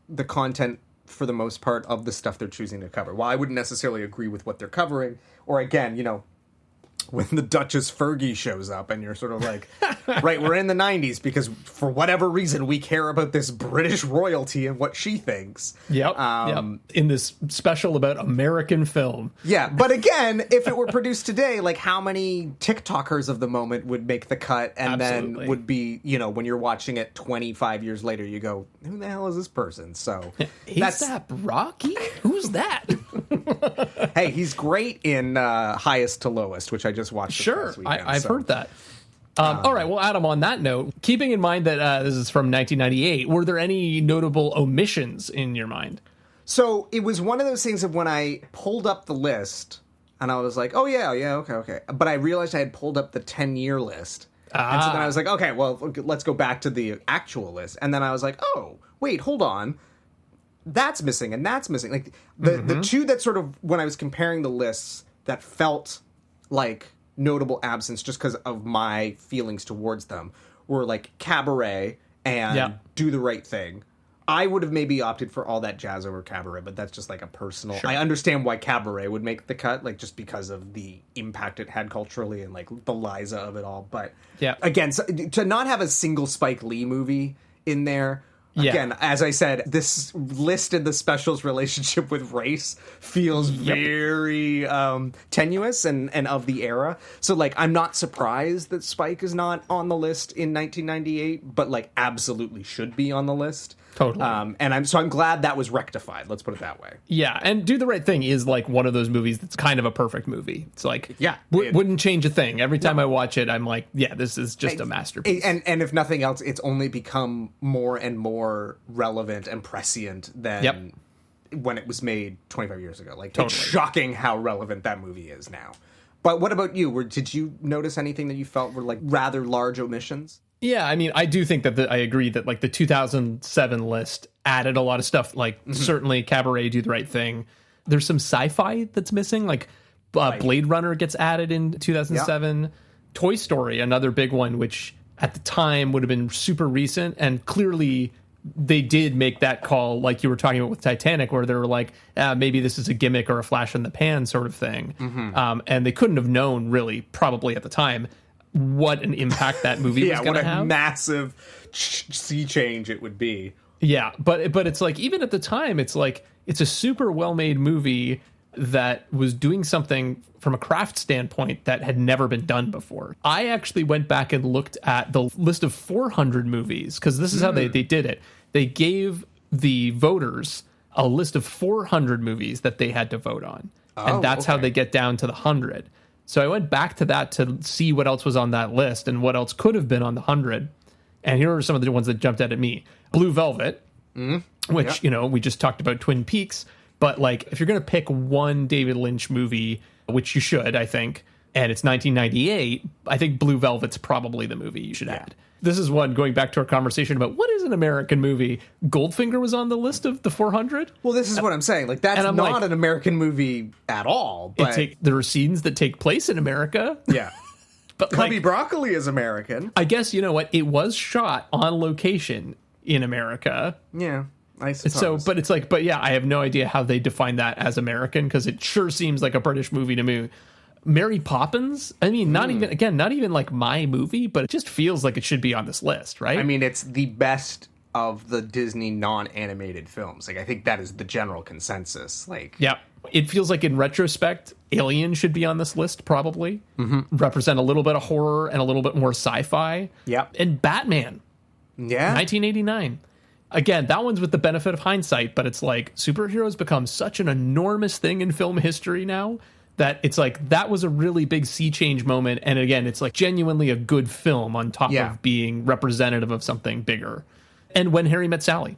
the content for the most part of the stuff they're choosing to cover. While I wouldn't necessarily agree with what they're covering, or again, you know, when the Duchess Fergie shows up and you're sort of like, right, we're in the 90s because for whatever reason we care about this British royalty and what she thinks. Yep. In this special about American film. Yeah, but again, if it were produced today, like how many TikTokers of the moment would make the cut and then would be, you know, when you're watching it 25 years later, you go, who the hell is this person? So that's that Rocky? Who's that? Hey, he's great in Highest to Lowest, which I just watched. Sure, I've heard that. All right, well, Adam, on that note, keeping in mind that this is from 1998, were there any notable omissions in your mind? So it was one of those things of when I pulled up the list, and I was like, oh, yeah, okay. But I realized I had pulled up the 10-year list. And so then I was like, okay, well, let's go back to the actual list. And then I was like, oh, wait, hold on. That's missing, and that's missing. Like, the two that sort of, when I was comparing the lists, that felt like notable absence just because of my feelings towards them were like Cabaret and Do the Right Thing. I would have maybe opted for All That Jazz over Cabaret, but that's just like a personal... Sure. I understand why Cabaret would make the cut, like just because of the impact it had culturally and like the Liza of it all. But again, so, to not have a single Spike Lee movie in there... Again, as I said, this list and the specials relationship with race feels very tenuous and of the era. So, like, I'm not surprised that Spike is not on the list in 1998, but, like, absolutely should be on the list. Totally. And I'm glad that was rectified. Let's put it that way. Yeah, and Do the Right Thing is like one of those movies that's kind of a perfect movie. It's like, wouldn't change a thing. Every time I watch it, I'm like, yeah, this is just a masterpiece. And if nothing else, it's only become more and more relevant and prescient than when it was made 25 years ago. Like, it's shocking how relevant that movie is now. But what about you? Did you notice anything that you felt were like rather large omissions? Yeah, I mean, I do think that I agree that like the 2007 list added a lot of stuff, like certainly Cabaret, Do the Right Thing. There's some sci-fi that's missing, like Blade Runner gets added in 2007. Yep. Toy Story, another big one, which at the time would have been super recent, and clearly they did make that call, like you were talking about with Titanic, where they were like, maybe this is a gimmick or a flash in the pan sort of thing. And they couldn't have known really, probably at the time, what an impact that movie was going to have. What a massive sea change it would be. Yeah, but it's like, even at the time, it's like, it's a super well-made movie that was doing something from a craft standpoint that had never been done before. I actually went back and looked at the list of 400 movies, because this is how they did it. They gave the voters a list of 400 movies that they had to vote on. And that's how they get down to the 100. So I went back to that to see what else was on that list and what else could have been on the 100. And here are some of the ones that jumped out at me. Blue Velvet, which, you know, we just talked about Twin Peaks. But, like, if you're going to pick one David Lynch movie, which you should, I think, and it's 1998, I think Blue Velvet's probably the movie you should add. This is one, going back to our conversation about what is an American movie. Goldfinger was on the list of the 400. Well, this is what I'm saying. Like, that's not like, an American movie at all. But there are scenes that take place in America. Yeah. But Cubby Broccoli is American. I guess, you know what? It was shot on location in America. Yeah, I suppose. So, but it's like, but yeah, I have no idea how they define that as American, because it sure seems like a British movie to me. Mary Poppins, I mean, not even like my movie, but it just feels like it should be on this list, right? I mean, it's the best of the Disney non-animated films. Like, I think that is the general consensus. Like, It feels like in retrospect, Alien should be on this list, probably. Represent a little bit of horror and a little bit more sci-fi. Yep. And Batman, Yeah. 1989. Again, that one's with the benefit of hindsight, but it's like superheroes become such an enormous thing in film history now that it's like that was a really big sea change moment. And again, it's like genuinely a good film on top of being representative of something bigger. And When Harry Met Sally.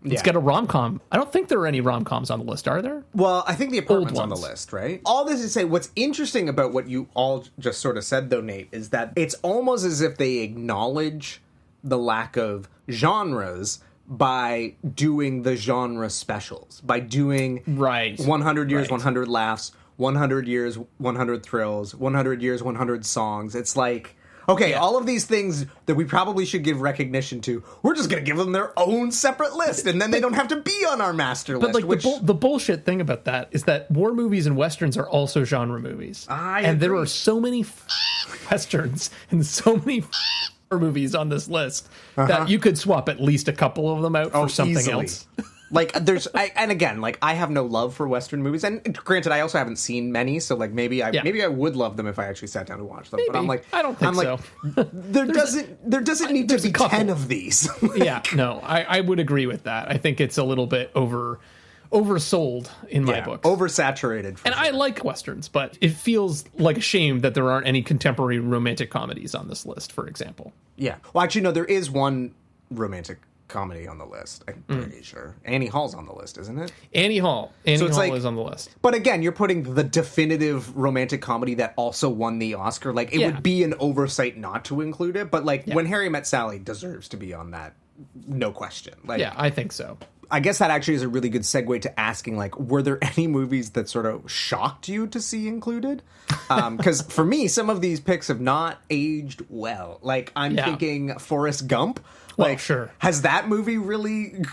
Let's get a rom-com. I don't think there are any rom-coms on the list, are there? Well, I think The Apartment's on the list, right? All this is to say, what's interesting about what you all just sort of said, though, Nate, is that it's almost as if they acknowledge the lack of genres by doing the genre specials, by doing 100 years, 100 laughs, 100 years, 100 thrills, 100 years, 100 songs. It's like, okay, all of these things that we probably should give recognition to, we're just going to give them their own separate list, and then they don't have to be on our master list. But like the bullshit thing about that is that war movies and westerns are also genre movies. I agree. There are so many westerns and so many movies on this list that you could swap at least a couple of them out for something else. Like, and again, like, I have no love for Western movies, and granted, I also haven't seen many, so like maybe I would love them if I actually sat down to watch them. Maybe. But I'm like, I don't think so. There doesn't need to be 10 of these. No, I would agree with that. I think it's a little bit oversold in my books, oversaturated. And sure. I like westerns, but it feels like a shame that there aren't any contemporary romantic comedies on this list, for example. Yeah. Well, actually, no, there is one romantic comedy on the list. I'm pretty sure Annie Hall's on the list, isn't it? Annie Hall is on the list. But again, you're putting the definitive romantic comedy that also won the Oscar. Like, it would be an oversight not to include it. But like, When Harry Met Sally deserves to be on that, no question. Like, yeah, I think so. I guess that actually is a really good segue to asking, like, were there any movies that sort of shocked you to see included? Because for me, some of these picks have not aged well. Like, I'm thinking Forrest Gump. Like, sure. Has that movie really...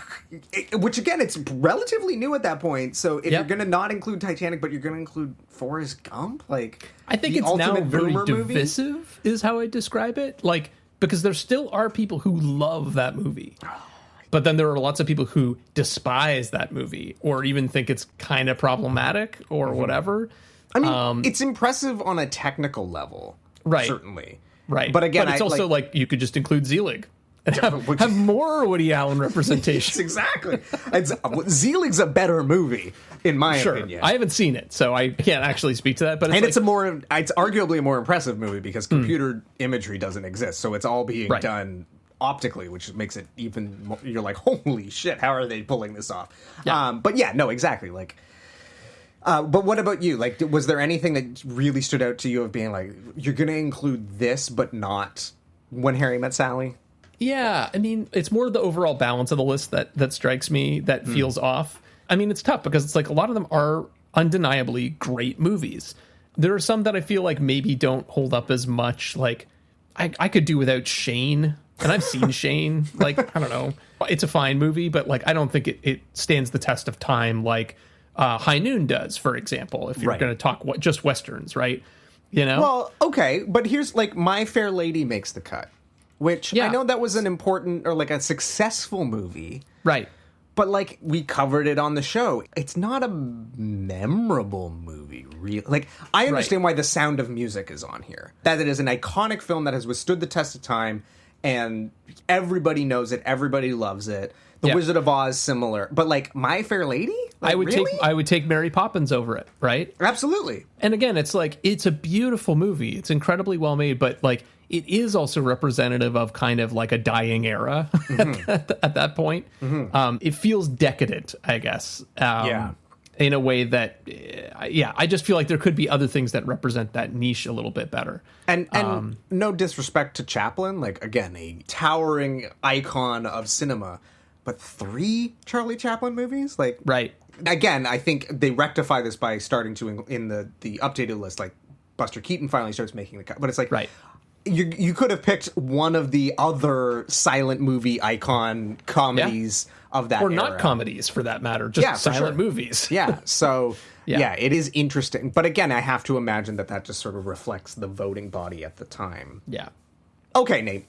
Which, again, it's relatively new at that point. So if you're going to not include Titanic, but you're going to include Forrest Gump, like... I think it's now very divisive, is how I describe it. Like, because there still are people who love that movie. But then there are lots of people who despise that movie or even think it's kind of problematic or whatever. I mean, it's impressive on a technical level. Right. Certainly. Right. But again, it's also like you could just include Zelig. And have more Woody Allen representation. Exactly. Zelig's a better movie, in my opinion. I haven't seen it, so I can't actually speak to that. But it's arguably a more impressive movie because computer imagery doesn't exist, so it's all being done optically, which makes it even more, you're like, holy shit, how are they pulling this off? But yeah, no, exactly. Like, but what about you? Like, was there anything that really stood out to you of being like, you're going to include this, but not When Harry Met Sally? Yeah, I mean, it's more the overall balance of the list that strikes me that feels off. I mean, it's tough because it's like a lot of them are undeniably great movies. There are some that I feel like maybe don't hold up as much. Like, I could do without Shane, and I've seen Shane. Like, I don't know. It's a fine movie, but like I don't think it stands the test of time like High Noon does, for example, if you're going to talk just Westerns, right? You know? Well, okay, but here's like My Fair Lady makes the cut. Which I know that was an important or like a successful movie. Right. But like we covered it on the show. It's not a memorable movie, really. Like I understand why The Sound of Music is on here. That it is an iconic film that has withstood the test of time and everybody knows it, everybody loves it. The Wizard of Oz similar. But like My Fair Lady? Like, I would take Mary Poppins over it, right? Absolutely. And again, it's like it's a beautiful movie. It's incredibly well made, but like it is also representative of kind of like a dying era at that point. It feels decadent, I guess. In a way that, I just feel like there could be other things that represent that niche a little bit better. And no disrespect to Chaplin, like, again, a towering icon of cinema, but 3 Charlie Chaplin movies? Like, right. Again, I think they rectify this by starting to, in the updated list, like, Buster Keaton finally starts making the cut. But it's like, right. You could have picked one of the other silent movie icon comedies of that or era. not comedies, for that matter, just silent movies. So, it is interesting. But again, I have to imagine that just sort of reflects the voting body at the time. Yeah. Okay, Nate.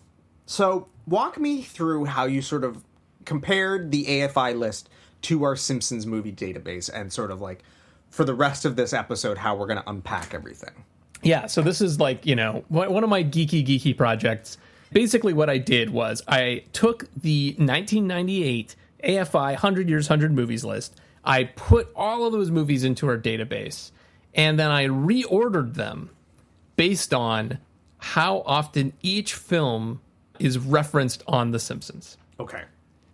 So, walk me through how you sort of compared the AFI list to our Simpsons movie database and sort of like for the rest of this episode how we're going to unpack everything. Yeah, so this is like, one of my geeky projects. Basically what I did was I took the 1998 AFI 100 Years, 100 Movies list. I put all of those movies into our database, and then I reordered them based on how often each film is referenced on The Simpsons. Okay.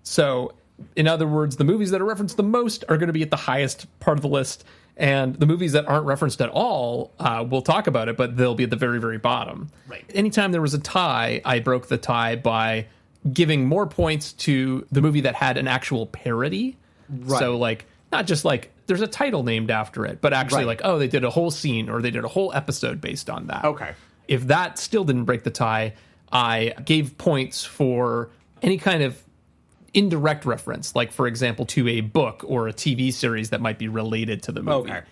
So, in other words, the movies that are referenced the most are going to be at the highest part of the list, and the movies that aren't referenced at all, we'll talk about it, but they'll be at the very, very bottom. Right. Anytime there was a tie, I broke the tie by giving more points to the movie that had an actual parody. Right. So, like, not just like there's a title named after it, but actually like, oh, they did a whole scene or they did a whole episode based on that. Okay. If that still didn't break the tie, I gave points for any kind of indirect reference, like, for example, to a book or a TV series that might be related to the movie. Okay.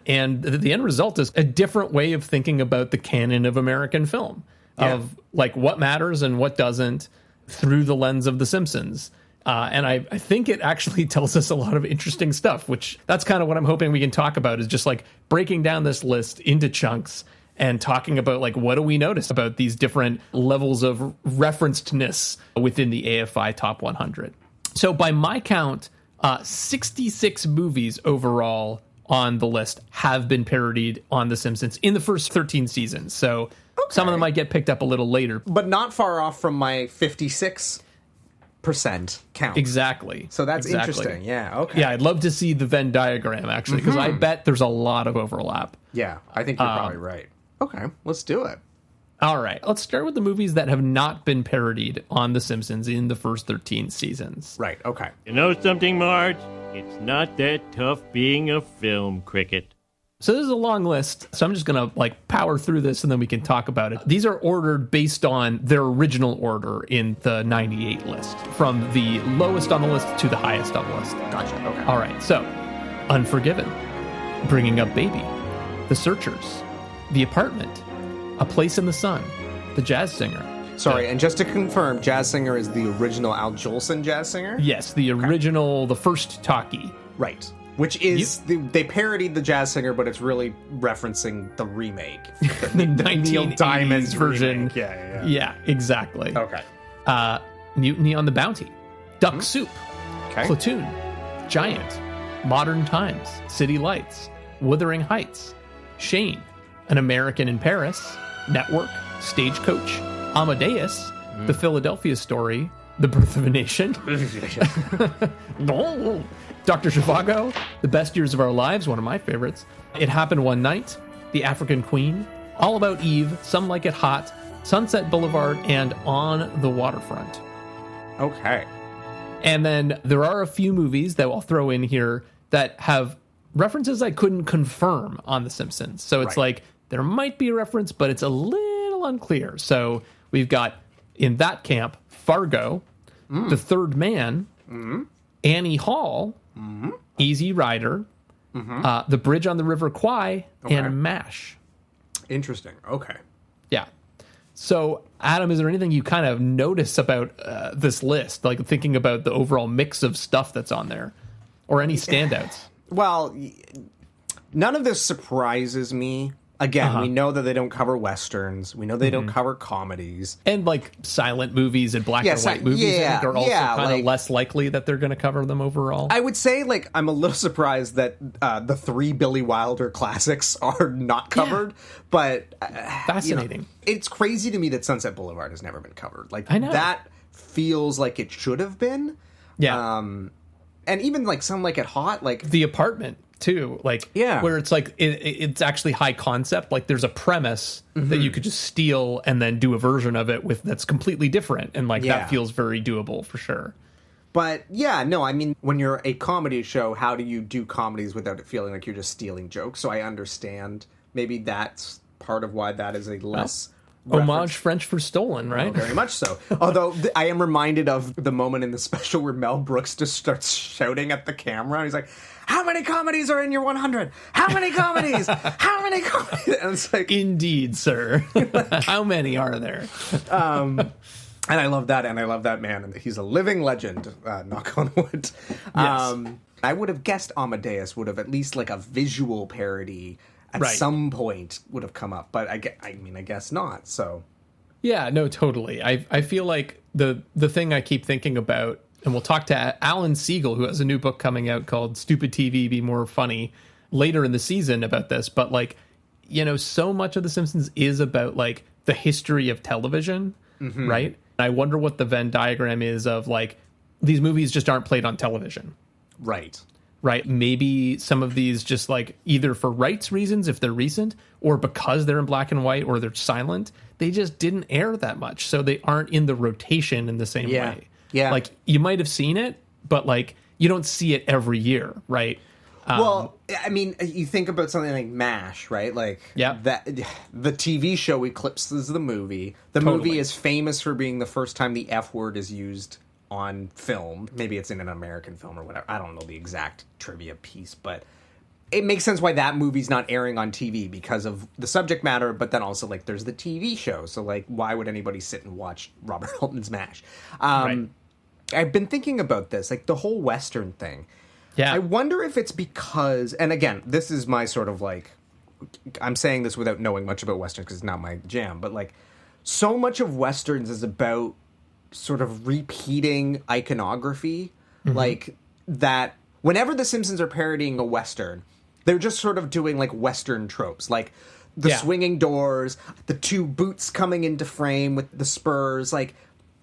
And the end result is a different way of thinking about the canon of American film, of like what matters and what doesn't through the lens of The Simpsons. And I think it actually tells us a lot of interesting stuff, which that's kind of what I'm hoping we can talk about, is just like breaking down this list into chunks and talking about like what do we notice about these different levels of referencedness within the AFI Top 100. So by my count, 66 movies overall on the list have been parodied on The Simpsons in the first 13 seasons. So some of them might get picked up a little later. But not far off from my 56% count. Exactly. So that's interesting. Yeah, okay. Yeah, I'd love to see the Venn diagram, actually, because I bet there's a lot of overlap. Yeah, I think you're probably right. Okay, let's do it. All right, let's start with the movies that have not been parodied on The Simpsons in the first 13 seasons. Right, okay. You know something, Marge? It's not that tough being a film critic. So this is a long list, so I'm just going to like power through this and then we can talk about it. These are ordered based on their original order in the 98 list, from the lowest on the list to the highest on the list. Gotcha, okay. All right, so Unforgiven, Bringing Up Baby, The Searchers, The Apartment, A Place in the Sun, The Jazz Singer. Sorry, and just to confirm, Jazz Singer is the original Al Jolson Jazz Singer? Yes, the original, the first talkie. Right. Which is, they parodied the Jazz Singer, but it's really referencing the remake. The 1980s version. Remake. Yeah. Yeah, exactly. Okay. Mutiny on the Bounty, Duck Soup, Okay. Platoon, Giant, Modern Times, City Lights, Wuthering Heights, Shane, An American in Paris, Network, Stagecoach, Amadeus, The Philadelphia Story, The Birth of a Nation, Dr. Zhivago, The Best Years of Our Lives, one of my favorites, It Happened One Night, The African Queen, All About Eve, Some Like It Hot, Sunset Boulevard, and On the Waterfront. Okay. And then there are a few movies that I'll throw in here that have references I couldn't confirm on The Simpsons. So it's like there might be a reference, but it's a little unclear. So we've got in that camp Fargo, The Third Man, Annie Hall, Easy Rider, The Bridge on the River Kwai, and MASH. Interesting. Okay. Yeah. So, Adam, is there anything you kind of notice about this list? Like thinking about the overall mix of stuff that's on there, or any standouts? Well, none of this surprises me. Again, we know that they don't cover Westerns. We know they don't cover comedies. And like silent movies and black and white movies, I think, are also kind of less likely that they're going to cover them overall. I would say, like, I'm a little surprised that the 3 Billy Wilder classics are not covered, but... Fascinating. It's crazy to me that Sunset Boulevard has never been covered. Like, I know. That feels like it should have been. Yeah. And even, like, Some Like It Hot, like... The Apartment, too. Like, where it's like, it's actually high concept. Like, there's a premise that you could just steal and then do a version of it with that's completely different. And, like, that feels very doable for sure. But, yeah, no, I mean, when you're a comedy show, how do you do comedies without it feeling like you're just stealing jokes? So I understand maybe that's part of why that is a less... Homage French for stolen, right? Oh, very much so. Although I am reminded of the moment in the special where Mel Brooks just starts shouting at the camera. He's like, how many comedies are in your 100? How many comedies? How many comedies? And it's like... Indeed, sir. How many are there? And I love that, and I love that man. And he's a living legend, knock on wood. Yes. I would have guessed Amadeus would have at least like a visual parody at some point would have come up, but I guess not. So yeah, no, totally. I feel like the thing I keep thinking about, and we'll talk to Alan Siegel, who has a new book coming out called Stupid TV Be More Funny later in the season about this, but like, you know, so much of The Simpsons is about like the history of television, right? I wonder what the Venn diagram is of like, these movies just aren't played on television. Right. Maybe some of these just like either for rights reasons, if they're recent, or because they're in black and white or they're silent, they just didn't air that much. So they aren't in the rotation in the same way. Yeah. Like you might have seen it, but like you don't see it every year, right? Well, I mean, you think about something like MASH, right? Like that the TV show eclipses the movie. The movie is famous for being the first time the F word is used on film. Maybe it's in an American film or whatever. I don't know the exact trivia piece, but it makes sense why that movie's not airing on TV because of the subject matter, but then also like there's the TV show. So like why would anybody sit and watch Robert Altman's MASH? I've been thinking about this, like the whole Western thing. Yeah. I wonder if it's because, and again, this is my sort of like, I'm saying this without knowing much about Westerns because it's not my jam, but like so much of Westerns is about sort of repeating iconography, like that whenever the Simpsons are parodying a Western, they're just sort of doing like Western tropes, like the swinging doors, the two boots coming into frame with the spurs, like,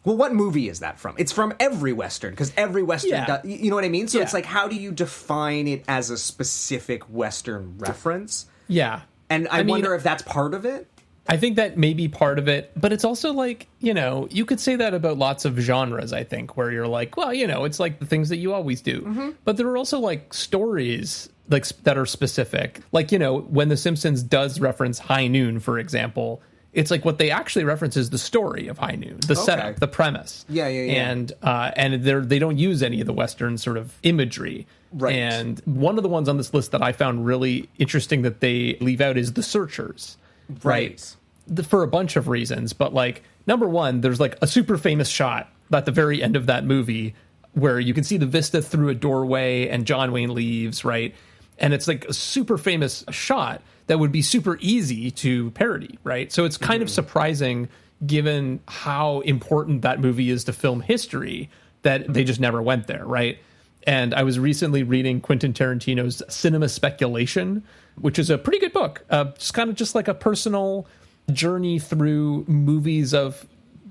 well, what movie is that from? It's from every Western, because every Western does, you know what I mean? So it's like, how do you define it as a specific Western reference? Yeah. And I wonder if that's part of it. I think that may be part of it, but it's also like, you know, you could say that about lots of genres, I think, where you're like, well, you know, it's like the things that you always do. But there are also like stories like that are specific. Like, you know, when The Simpsons does reference High Noon, for example, it's like what they actually reference is the story of High Noon, the setup, the premise. And they don't use any of the Western sort of imagery. Right. And one of the ones on this list that I found really interesting that they leave out is the Searchers. Right. For a bunch of reasons. But like, number one, there's like a super famous shot at the very end of that movie where you can see the vista through a doorway and John Wayne leaves, right? And it's like a super famous shot that would be super easy to parody, right? So it's kind of surprising, given how important that movie is to film history, that they just never went there, right? And I was recently reading Quentin Tarantino's Cinema Speculation, which is a pretty good book. Just kind of just like a personal journey through movies of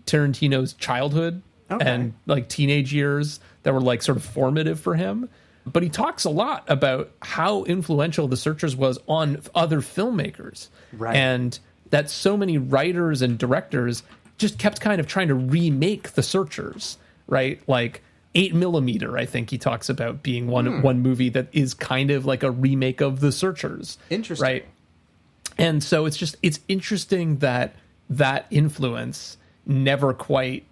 Tarantino's childhood and like teenage years that were like sort of formative for him. But he talks a lot about how influential The Searchers was on other filmmakers. Right. And that so many writers and directors just kept kind of trying to remake The Searchers, right? Like 8mm, I think he talks about being one movie that is kind of like a remake of The Searchers. Interesting. Right. And so it's interesting that that influence never quite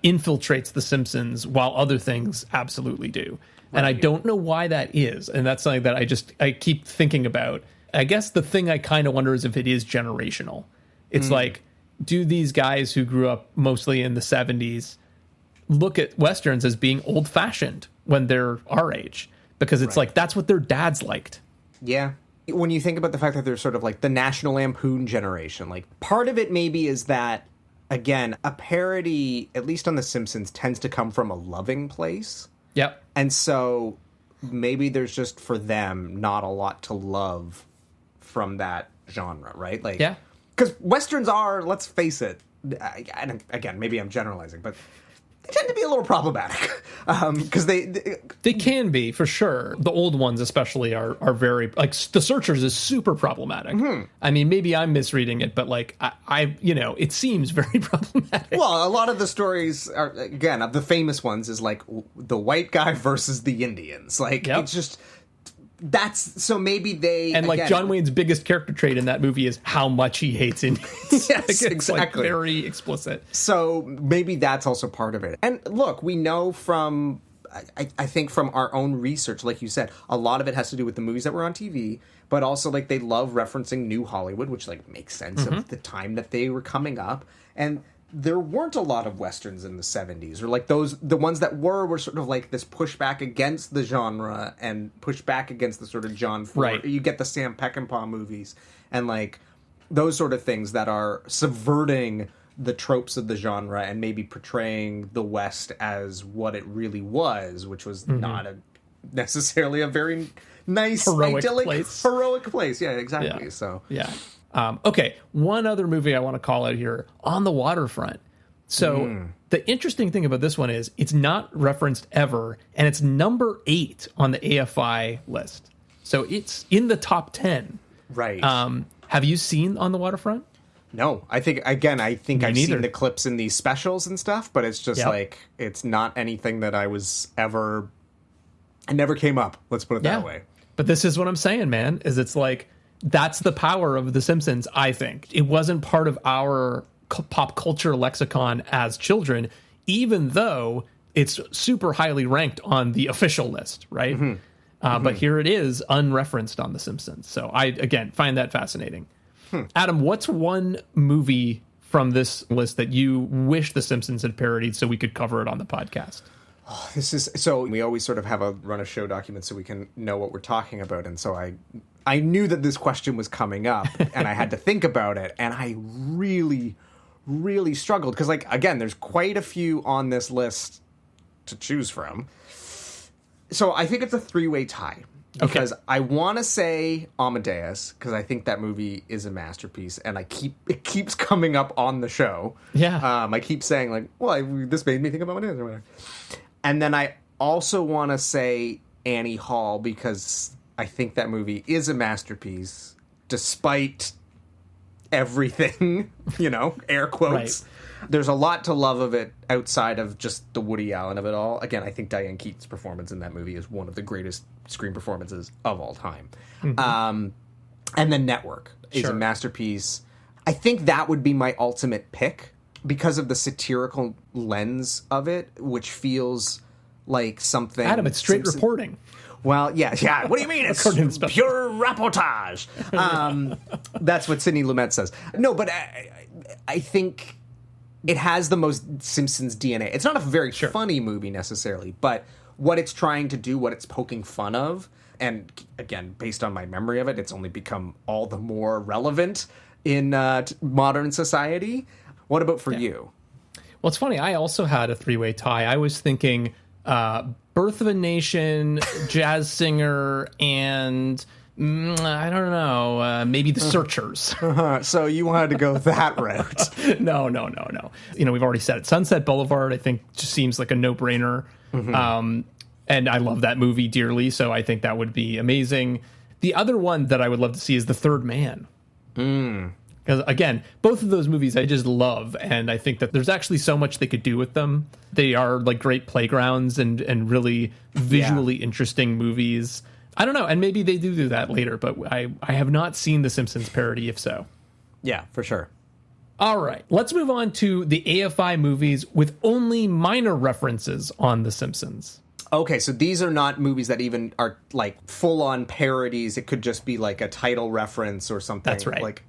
infiltrates The Simpsons while other things absolutely do. Right. And I don't know why that is. And that's something that I keep thinking about. I guess the thing I kind of wonder is if it is generational. It's like, do these guys who grew up mostly in the 70s look at Westerns as being old-fashioned when they're our age? Because it's like, that's what their dads liked. Yeah. When you think about the fact that they're sort of like the National Lampoon generation, like part of it maybe is that, again, a parody, at least on The Simpsons, tends to come from a loving place. Yep. And so maybe there's just, for them, not a lot to love from that genre, right? Like, yeah. Because Westerns are, let's face it, and again, maybe I'm generalizing, but they tend to be a little problematic. Because they can be, for sure. The old ones especially are very, like, The Searchers is super problematic. I mean, maybe I'm misreading it, but like, I you know, it seems very problematic. Well, a lot of the stories are, again, of the famous ones is like the white guy versus the Indians. Like, it's just, that's, so maybe they, and like, again, John Wayne's biggest character trait in that movie is how much he hates Indians. Yes, it's exactly. Like very explicit. So maybe that's also part of it. And look, we know from, I think from our own research, like you said, a lot of it has to do with the movies that were on TV, but also like they love referencing New Hollywood, which like makes sense of the time that they were coming up. And there weren't a lot of Westerns in the 70s, or like the ones that were sort of like this pushback against the genre and pushback against the sort of John Ford. Right. You get the Sam Peckinpah movies and like those sort of things that are subverting the tropes of the genre and maybe portraying the West as what it really was, which was not necessarily a very nice, idyllic, heroic place. Yeah, exactly. Yeah. So yeah. Okay, one other movie I want to call out here, On the Waterfront. So the interesting thing about this one is it's not referenced ever, and it's number 8 on the AFI list. So it's in the top 10. Right. Have you seen On the Waterfront? No, I think I've neither. seen the clips in these specials and stuff, but it's just like, it's not anything that it never came up. Let's put it that way. But this is what I'm saying, man, is it's like, that's the power of The Simpsons, I think. It wasn't part of our pop culture lexicon as children, even though it's super highly ranked on the official list, right? But here it is, unreferenced on The Simpsons. So I, again, find that fascinating. Adam, what's one movie from this list that you wish The Simpsons had parodied so we could cover it on the podcast? So we always sort of have a run of show documents so we can know what we're talking about. And so I knew that this question was coming up and I had to think about it. And I really, really struggled because, like, again, there's quite a few on this list to choose from. So I think it's a 3-way tie. Because I want to say Amadeus, because I think that movie is a masterpiece, and it keeps coming up on the show. Yeah. I keep saying, like, well, this made me think of Amadeus or whatever. And then I also want to say Annie Hall, because I think that movie is a masterpiece, despite everything, air quotes. Right. There's a lot to love of it outside of just the Woody Allen of it all. Again, I think Diane Keaton's performance in that movie is one of the greatest screen performances of all time. And then Network is a masterpiece. I think that would be my ultimate pick because of the satirical lens of it, which feels like something... Adam, it's straight reporting. Well, yeah. What do you mean? It's pure rapportage. That's what Sidney Lumet says. No, but I think... it has the most Simpsons DNA. It's not a very funny movie necessarily, but what it's trying to do, what it's poking fun of, and again, based on my memory of it, it's only become all the more relevant in modern society. What about for you? Well, it's funny. I also had a 3-way tie. I was thinking Birth of a Nation, jazz singer, and... I don't know, maybe The Searchers. So you wanted to go that route. No. We've already said it. Sunset Boulevard, I think, just seems like a no-brainer. And I love that movie dearly, so I think that would be amazing. The other one that I would love to see is The Third Man. Because, again, both of those movies I just love, and I think that there's actually so much they could do with them. They are like great playgrounds and really visually interesting movies. I don't know, and maybe they do that later, but I have not seen The Simpsons parody, if so. Yeah, for sure. All right, let's move on to the AFI movies with only minor references on The Simpsons. Okay, so these are not movies that even are, like, full-on parodies. It could just be, like, a title reference or something. That's right. Like,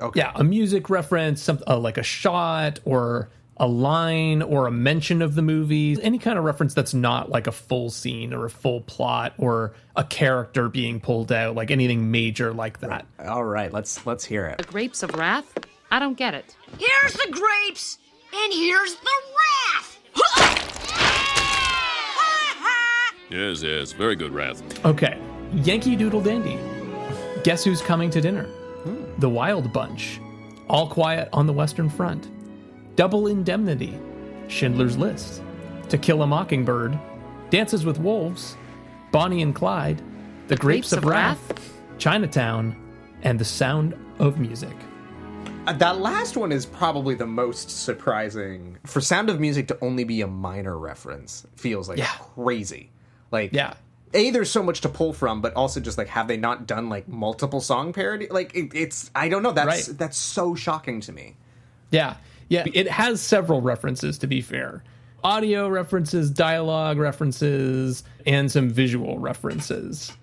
okay. Yeah, a music reference, like a shot or a line or a mention of the movie, any kind of reference that's not like a full scene or a full plot or a character being pulled out, like anything major like that. Right. All right, let's hear it. The grapes of wrath? I don't get it. Here's the grapes, and here's the wrath. Yes, very good, Wrath. Okay, Yankee Doodle Dandy. Guess Who's Coming to Dinner? The Wild Bunch. All Quiet on the Western Front. Double Indemnity, Schindler's List, To Kill a Mockingbird, Dances with Wolves, Bonnie and Clyde, The Grapes of Wrath, Chinatown, and The Sound of Music. That last one is probably the most surprising. For Sound of Music to only be a minor reference feels like crazy. Like, there's so much to pull from, but also just like, have they not done like multiple song parody? Like, it's I don't know. That's so shocking to me. Yeah, it has several references, to be fair. audio references, dialogue references, and some visual references.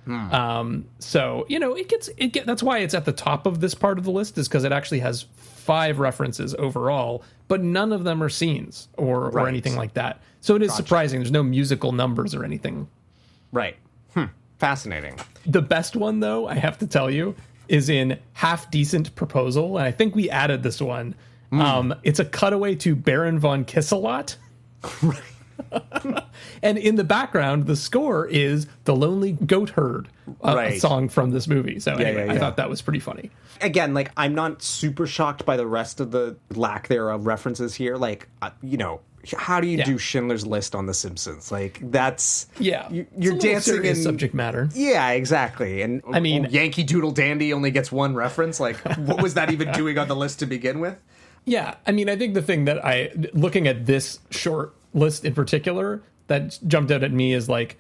So, it gets that's why it's at the top of this part of the list, is because it actually has 5 references overall, but none of them are scenes or anything like that. So it is surprising. There's no musical numbers or anything. Right. Fascinating. The best one, though, I have to tell you, is in Half Decent Proposal, and I think we added this one. It's a cutaway to Baron von Kisselot. And in the background, the score is The Lonely Goat Herd, a song from this movie. So anyway, I thought that was pretty funny. Again, like, I'm not super shocked by the rest of the lack thereof references here. Like, how do you do Schindler's List on The Simpsons? Like, that's... Yeah. You're dancing in... subject matter. Yeah, exactly. And I mean... Yankee Doodle Dandy only gets one reference. Like, what was that even doing on the list to begin with? Yeah, I mean, I think the thing that looking at this short list in particular, that jumped out at me is, like,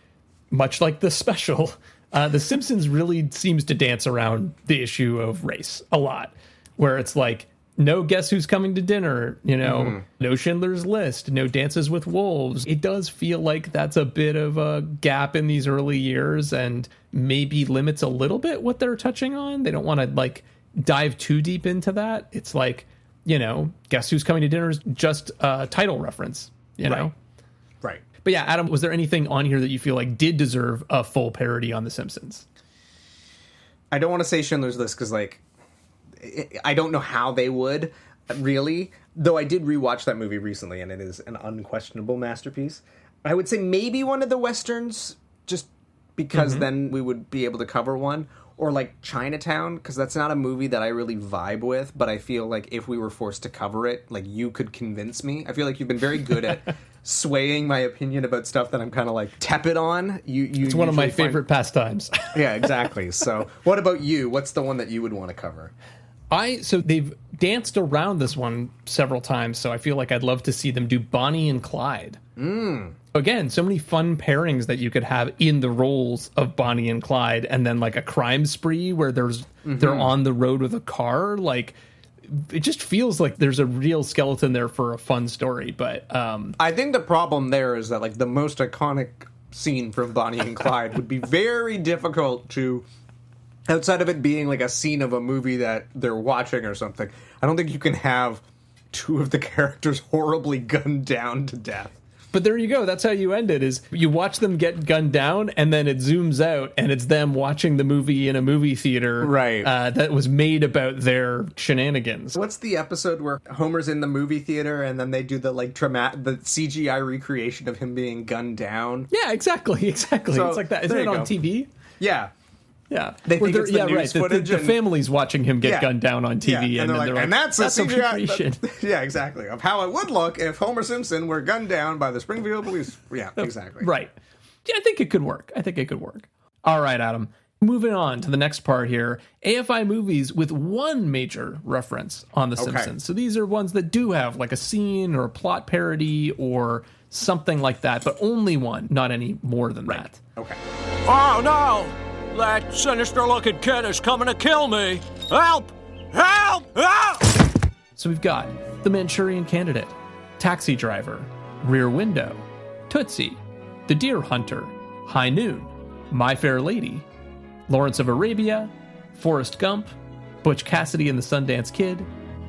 much like the special, The Simpsons really seems to dance around the issue of race a lot, where it's like, no Guess Who's Coming to Dinner, no Schindler's List, no Dances with Wolves. It does feel like that's a bit of a gap in these early years and maybe limits a little bit what they're touching on. They don't want to, like, dive too deep into that. It's like, Guess Who's Coming to Dinner is just a title reference, know? Right. But yeah, Adam, was there anything on here that you feel like did deserve a full parody on The Simpsons? I don't want to say Schindler's List because, like, I don't know how they would, really. Though I did rewatch that movie recently, and it is an unquestionable masterpiece. I would say maybe one of the Westerns, just because then we would be able to cover one. Or, like, Chinatown, because that's not a movie that I really vibe with, but I feel like if we were forced to cover it, like, you could convince me. I feel like you've been very good at swaying my opinion about stuff that I'm kind of, like, tepid on. It's one of my favorite pastimes. Yeah, exactly. So, what about you? What's the one that you would want to cover? So they've danced around this one several times, so I feel like I'd love to see them do Bonnie and Clyde. Again, so many fun pairings that you could have in the roles of Bonnie and Clyde, and then like a crime spree where they're on the road with a car. Like, it just feels like there's a real skeleton there for a fun story. But I think the problem there is that, like, the most iconic scene from Bonnie and Clyde would be very difficult to, outside of it being like a scene of a movie that they're watching or something. I don't think you can have 2 of the characters horribly gunned down to death. But there you go. That's how you end it, is you watch them get gunned down, and then it zooms out, and it's them watching the movie in a movie theater that was made about their shenanigans. What's the episode where Homer's in the movie theater, and then they do the, like, the CGI recreation of him being gunned down? Yeah, exactly. So, it's like that. Isn't it on TV? Yeah. Yeah, they think it's the news footage. The family's watching him get gunned down on TV, and they're like, and that's a CGI. Yeah, exactly. Of how it would look if Homer Simpson were gunned down by the Springfield police. Yeah, exactly. Right. Yeah, I think it could work. All right, Adam. Moving on to the next part here. AFI movies with one major reference on The Simpsons. So these are ones that do have like a scene or a plot parody or something like that, but only one, not any more than that. Okay. Oh, no! That sinister-looking kid is coming to kill me! Help! Help! Help! So we've got The Manchurian Candidate, Taxi Driver, Rear Window, Tootsie, The Deer Hunter, High Noon, My Fair Lady, Lawrence of Arabia, Forrest Gump, Butch Cassidy and the Sundance Kid,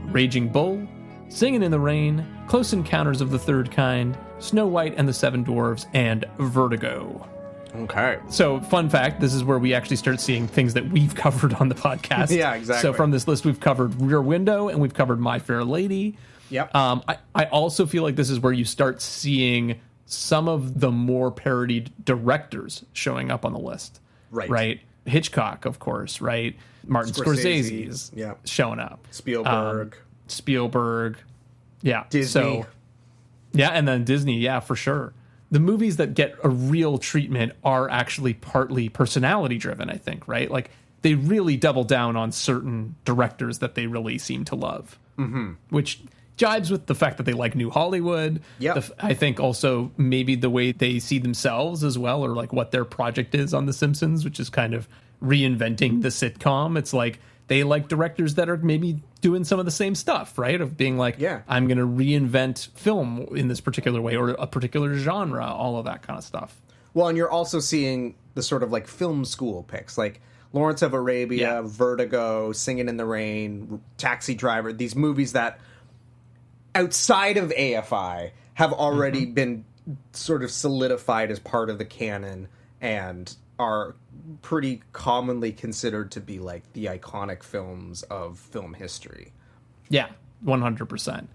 Raging Bull, Singin' in the Rain, Close Encounters of the Third Kind, Snow White and the Seven Dwarfs, and Vertigo. Okay. So, fun fact, this is where we actually start seeing things that we've covered on the podcast. Yeah, exactly. So from this list, we've covered Rear Window and we've covered My Fair Lady. Yep. I also feel like this is where you start seeing some of the more parodied directors showing up on the list. Right? Hitchcock, of course, right? Martin Scorsese's showing up. Spielberg. Yeah. Disney. So, yeah, and then Disney, yeah, for sure. The movies that get a real treatment are actually partly personality driven, I think, right? Like, they really double down on certain directors that they really seem to love, which jives with the fact that they like New Hollywood. Yep. I think also maybe the way they see themselves as well, or like what their project is on The Simpsons, which is kind of reinventing the sitcom. It's like they like directors that are maybe doing some of the same stuff, right? Of being like, I'm going to reinvent film in this particular way or a particular genre, all of that kind of stuff. Well, and you're also seeing the sort of like film school picks, like Lawrence of Arabia, Vertigo, Singing in the Rain, Taxi Driver, these movies that outside of AFI have already been sort of solidified as part of the canon and are pretty commonly considered to be like the iconic films of film history. Yeah, 100%.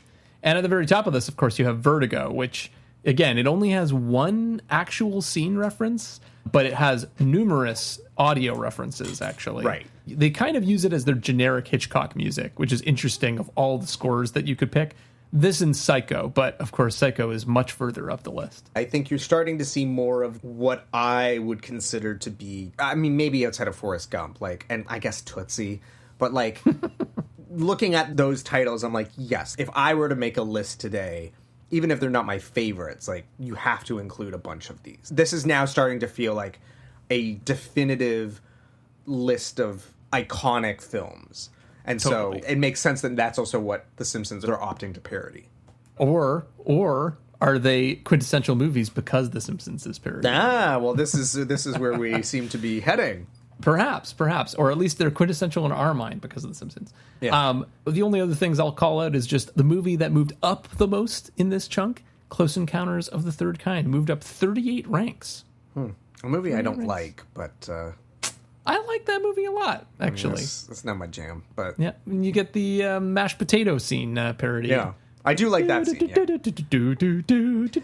And at the very top of this, of course, you have Vertigo, which, again, it only has one actual scene reference, but it has numerous audio references, actually. Right. They kind of use it as their generic Hitchcock music, which is interesting of all the scores that you could pick. This and Psycho, but of course Psycho is much further up the list. I think you're starting to see more of what I would consider to be, I mean, maybe outside of Forrest Gump, like, and I guess Tootsie, but like, looking at those titles, I'm like, yes, if I were to make a list today, even if they're not my favorites, like, you have to include a bunch of these. This is now starting to feel like a definitive list of iconic films. And totally. So it makes sense that that's also what The Simpsons are opting to parody. Or are they quintessential movies because The Simpsons is parody? Well, this is where we seem to be heading. Perhaps, or at least they're quintessential in our mind because of The Simpsons. Yeah. The only other things I'll call out is just the movie that moved up the most in this chunk, Close Encounters of the Third Kind, moved up 38 ranks. A movie I don't like, but... I like that movie a lot, actually. That's not my jam, but... Yeah, you get the mashed potato scene parody. Yeah, I do like that scene,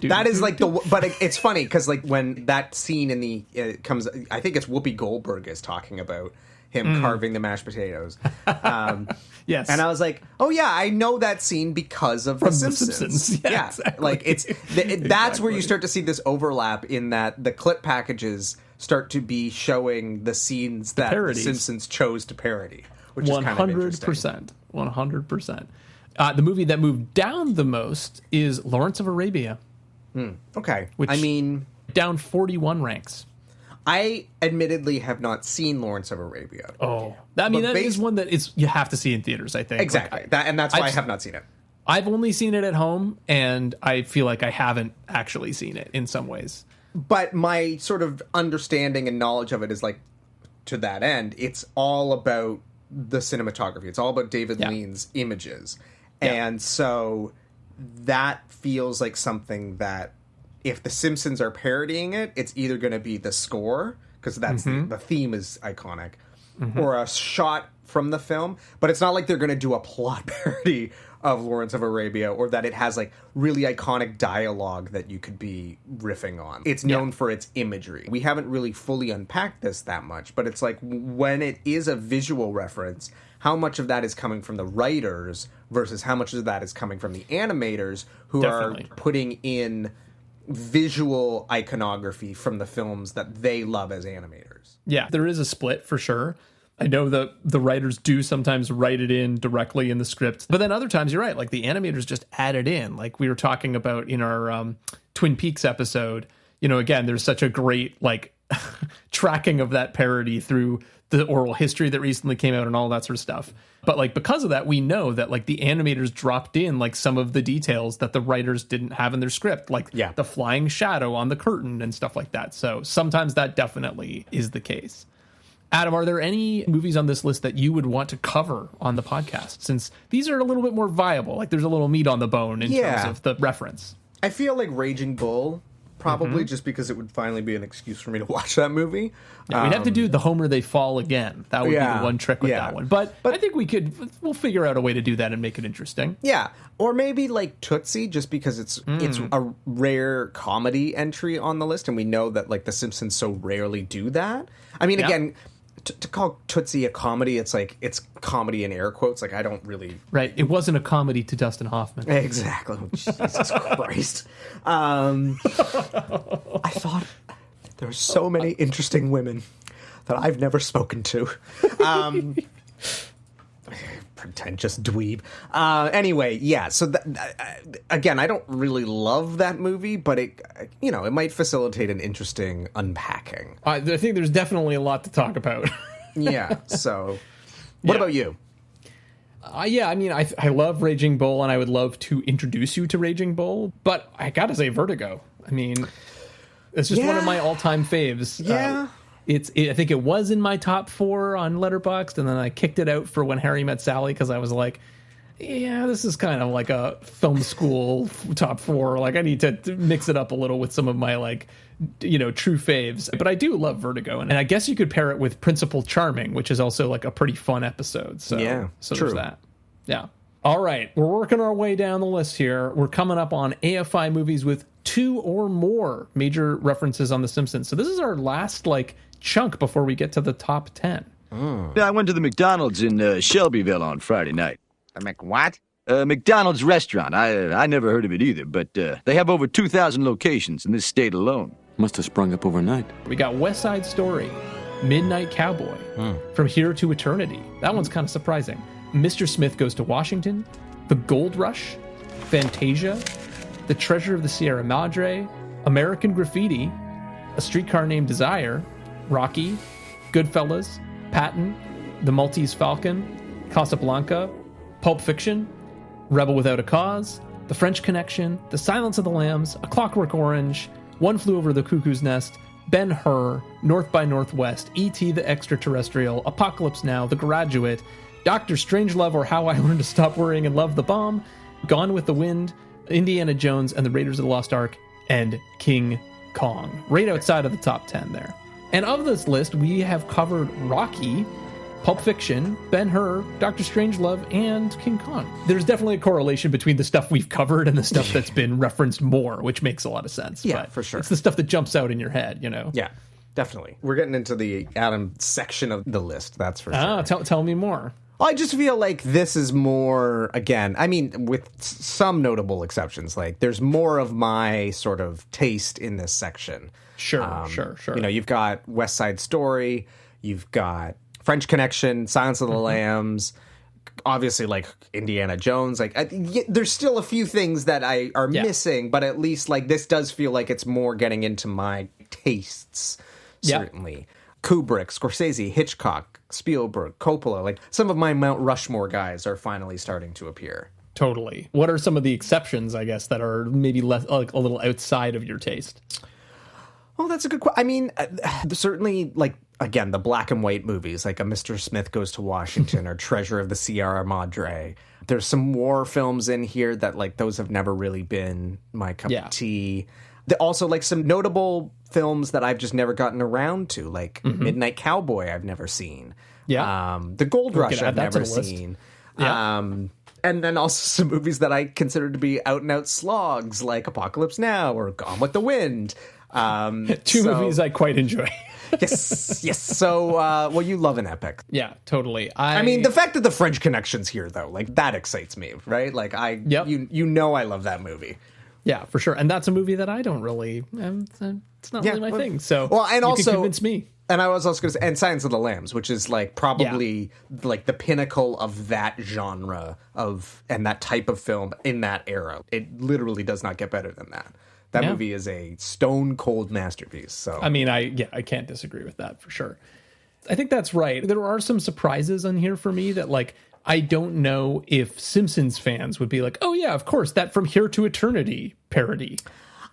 That is like the... But it's funny, because like when that scene in the... It comes... I think it's Whoopi Goldberg is talking about him carving the mashed potatoes. Yes. And I was like, oh yeah, I know that scene because of The Simpsons. Yeah, exactly. Like it's... That's where you start to see this overlap in that the clip packages start to be showing the scenes that The Simpsons chose to parody, which is kind of interesting. 100%. The movie that moved down the most is Lawrence of Arabia. Okay. Which, I mean... down 41 ranks. I admittedly have not seen Lawrence of Arabia. Oh. I mean, that is one that you have to see in theaters, I think. Exactly. And that's why I have not seen it. I've only seen it at home, and I feel like I haven't actually seen it in some ways. But my sort of understanding and knowledge of it is like, to that end, it's all about the cinematography. It's all about David Lean's images. Yeah. And so that feels like something that if The Simpsons are parodying it, it's either going to be the score, because that's the theme is iconic, or a shot from the film. But it's not like they're going to do a plot parody of Lawrence of Arabia, or that it has like really iconic dialogue that you could be riffing on. It's known for its imagery. We haven't really fully unpacked this that much, but it's like when it is a visual reference, how much of that is coming from the writers versus how much of that is coming from the animators who are putting in visual iconography from the films that they love as animators. Yeah, there is a split for sure. I know the writers do sometimes write it in directly in the script, but then other times you're right, like the animators just add it in. Like we were talking about in our Twin Peaks episode, you know, again, there's such a great like tracking of that parody through the oral history that recently came out and all that sort of stuff. But like because of that, we know that like the animators dropped in like some of the details that the writers didn't have in their script, like the flying shadow on the curtain and stuff like that. So sometimes that definitely is the case. Adam, are there any movies on this list that you would want to cover on the podcast, since these are a little bit more viable? Like there's a little meat on the bone in terms of the reference. I feel like Raging Bull, probably just because it would finally be an excuse for me to watch that movie. Yeah, we'd have to do the Homer They Fall Again. That would be the one trick with that one. But I think we'll figure out a way to do that and make it interesting. Yeah. Or maybe like Tootsie, just because it's a rare comedy entry on the list, and we know that like The Simpsons so rarely do that. I mean, again, to call Tootsie a comedy, it's like it's comedy in air quotes. Like I don't really It wasn't a comedy to Dustin Hoffman. Exactly. Jesus Christ. I thought there were so many interesting women that I've never spoken to. Pretentious dweeb. Anyway, yeah. So again, I don't really love that movie, but it might facilitate an interesting unpacking. I think there's definitely a lot to talk about. Yeah. So What about you? Yeah, I mean, I love Raging Bull, and I would love to introduce you to Raging Bull, but I gotta say Vertigo. I mean, it's just one of my all-time faves. Yeah. I think it was in my top 4 on Letterboxd, and then I kicked it out for When Harry Met Sally because I was like, yeah, this is kind of like a film school top 4. Like, I need to mix it up a little with some of my, like, true faves. But I do love Vertigo, and I guess you could pair it with Principal Charming, which is also like a pretty fun episode. So yeah, so true. There's that. Yeah. All right, we're working our way down the list here. We're coming up on AFI movies with 2 or more major references on The Simpsons. So this is our last like chunk before we get to the top 10. I went to the McDonald's in Shelbyville on Friday night. What? McDonald's restaurant. I never heard of it either, but they have over 2,000 locations in this state alone. Must have sprung up overnight. We got West Side Story, Midnight Cowboy, From Here to Eternity. That one's kind of surprising. Mr. Smith Goes to Washington, The Gold Rush, Fantasia, The Treasure of the Sierra Madre, American Graffiti, A Streetcar Named Desire, Rocky, Goodfellas, Patton, The Maltese Falcon, Casablanca, Pulp Fiction, Rebel Without a Cause, The French Connection, The Silence of the Lambs, A Clockwork Orange, One Flew Over the Cuckoo's Nest, Ben-Hur, North by Northwest, E.T. the Extraterrestrial, Apocalypse Now, The Graduate, Dr. Strangelove or How I Learned to Stop Worrying and Love the Bomb, Gone with the Wind, Indiana Jones and the Raiders of the Lost Ark, and King Kong. Right outside of the top 10 there. And of this list, we have covered Rocky, Pulp Fiction, Ben-Hur, Dr. Strangelove, and King Kong. There's definitely a correlation between the stuff we've covered and the stuff that's been referenced more, which makes a lot of sense. Yeah, but for sure. It's the stuff that jumps out in your head, Yeah, definitely. We're getting into the Adam section of the list, that's for sure. Tell me more. I just feel like this is more, again, I mean, with some notable exceptions, like there's more of my sort of taste in this section. Sure. You've got West Side Story, you've got French Connection, Silence of the Lambs, obviously like Indiana Jones. Like there's still a few things that are missing, but at least like this does feel like it's more getting into my tastes, certainly. Kubrick, Scorsese, Hitchcock, Spielberg, Coppola, like some of my Mount Rushmore guys are finally starting to appear. Totally. What are some of the exceptions, I guess, that are maybe less like a little outside of your taste? Well, that's a good question. I mean, certainly, like, again, the black and white movies, like A Mr. Smith Goes to Washington or Treasure of the Sierra Madre. There's some war films in here that, like, those have never really been my cup of tea. Also, like, some notable films that I've just never gotten around to, like Midnight Cowboy I've never seen. The Gold Rush I've never seen. And then also some movies that I consider to be out-and-out slogs, like Apocalypse Now or Gone with the Wind. Two movies I quite enjoy. yes. So, well, you love an epic. Yeah, totally. I mean, the fact that the French Connection's here, though, like, that excites me, right? Like, you know I love that movie. Yeah, for sure. And that's a movie that I don't really, it's not really my thing. So, and you also, can convince me. And I was also going to say, and Silence of the Lambs, which is like probably like the pinnacle of that genre and that type of film in that era. It literally does not get better than that. That movie is a stone cold masterpiece. So I mean, I can't disagree with that for sure. I think that's right. There are some surprises on here for me that, like, I don't know if Simpsons fans would be like, oh yeah, of course, that From Here to Eternity parody.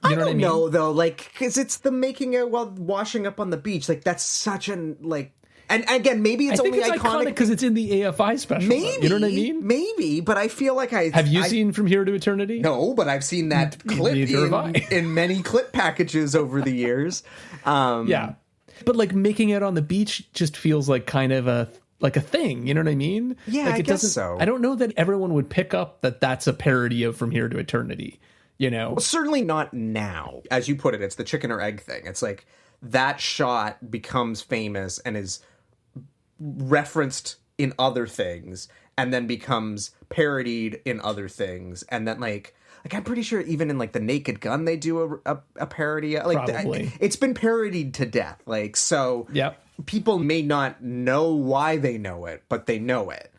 I don't know, though, like, because it's the making it while washing up on the beach. Like, that's such an, like, and again, maybe it's only iconic because it's in the AFI special. Maybe, you know what I mean? Maybe, but I feel like have you seen From Here to Eternity? No, but I've seen that clip in many clip packages over the years. Yeah, but like making it on the beach just feels like kind of a thing. You know what I mean? Yeah, like, I guess so. I don't know that everyone would pick up that that's a parody of From Here to Eternity. You know, well, certainly not now. As you put it, it's the chicken or egg thing. It's like that shot becomes famous and is referenced in other things and then becomes parodied in other things. And then like I'm pretty sure even in like The Naked Gun, they do a parody. Like it's been parodied to death. Like, so people may not know why they know it, but they know it.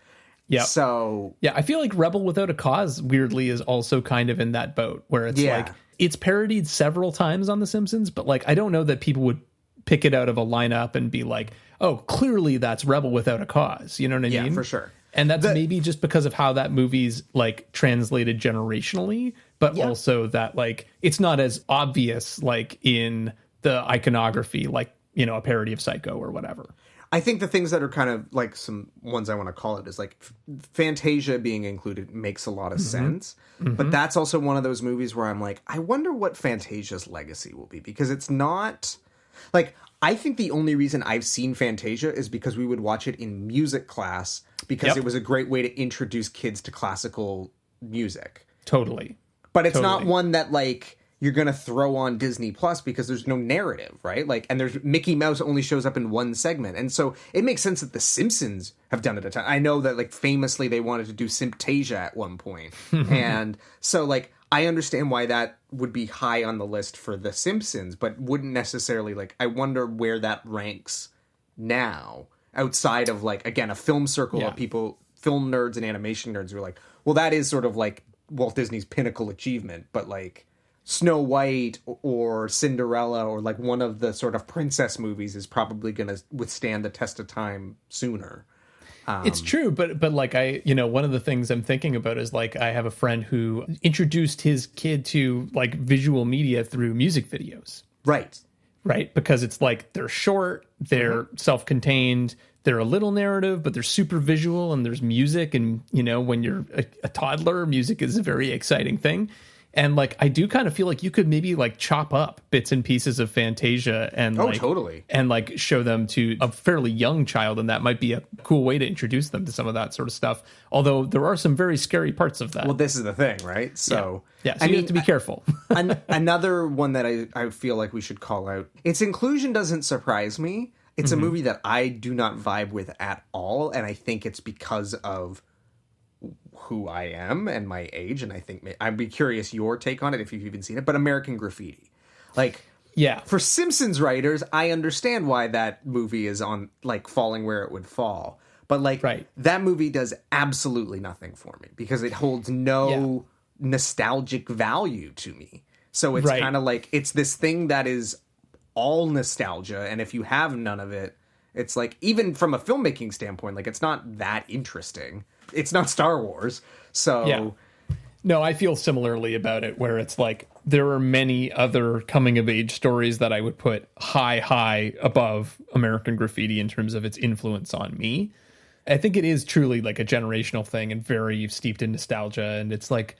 Yeah. So I feel like Rebel Without a Cause weirdly is also kind of in that boat where it's like it's parodied several times on The Simpsons, but like I don't know that people would pick it out of a lineup and be like, oh, clearly that's Rebel Without a Cause. You know what I mean? Yeah, for sure. And that's maybe just because of how that movie's like translated generationally, but also that like it's not as obvious like in the iconography, like, you know, a parody of Psycho or whatever. I think the things that are kind of like some ones I want to call it is like Fantasia being included makes a lot of sense. But that's also one of those movies where I'm like, I wonder what Fantasia's legacy will be, because it's not like, I think the only reason I've seen Fantasia is because we would watch it in music class because it was a great way to introduce kids to classical music. Totally. But it's not one that like you're going to throw on Disney Plus because there's no narrative, right? Like, and there's Mickey Mouse only shows up in one segment. And so it makes sense that the Simpsons have done it a time. I know that like famously they wanted to do Simptasia at one point. And so like, I understand why that would be high on the list for the Simpsons, but wouldn't necessarily like, I wonder where that ranks now outside of like, again, a film circle of people, film nerds and animation nerds who are like, well, that is sort of like Walt Disney's pinnacle achievement, but like Snow White or Cinderella or like one of the sort of princess movies is probably going to withstand the test of time sooner. It's true, but like one of the things I'm thinking about is like I have a friend who introduced his kid to like visual media through music videos. Right, because it's like they're short, they're self-contained, they're a little narrative, but they're super visual, and there's music, and you know, when you're a toddler, music is a very exciting thing. And like I do kind of feel like you could maybe like chop up bits and pieces of Fantasia and and like show them to a fairly young child, and that might be a cool way to introduce them to some of that sort of stuff. Although there are some very scary parts of that. Well, this is the thing, right? So so you have to be careful. Another one that I feel like we should call out, its inclusion doesn't surprise me. It's a movie that I do not vibe with at all, and I think it's because of who I am and my age, and I think I'd be curious your take on it if you've even seen it. But American Graffiti, like, for Simpsons writers, I understand why that movie is on like falling where it would fall, but like that movie does absolutely nothing for me because it holds no nostalgic value to me. So it's kind of like it's this thing that is all nostalgia, and if you have none of it, it's like, even from a filmmaking standpoint, like it's not that interesting. It's not Star Wars. So no, I feel similarly about it, where it's like there are many other coming of age stories that I would put high above American Graffiti in terms of its influence on me. I think it is truly like a generational thing and very steeped in nostalgia, and it's like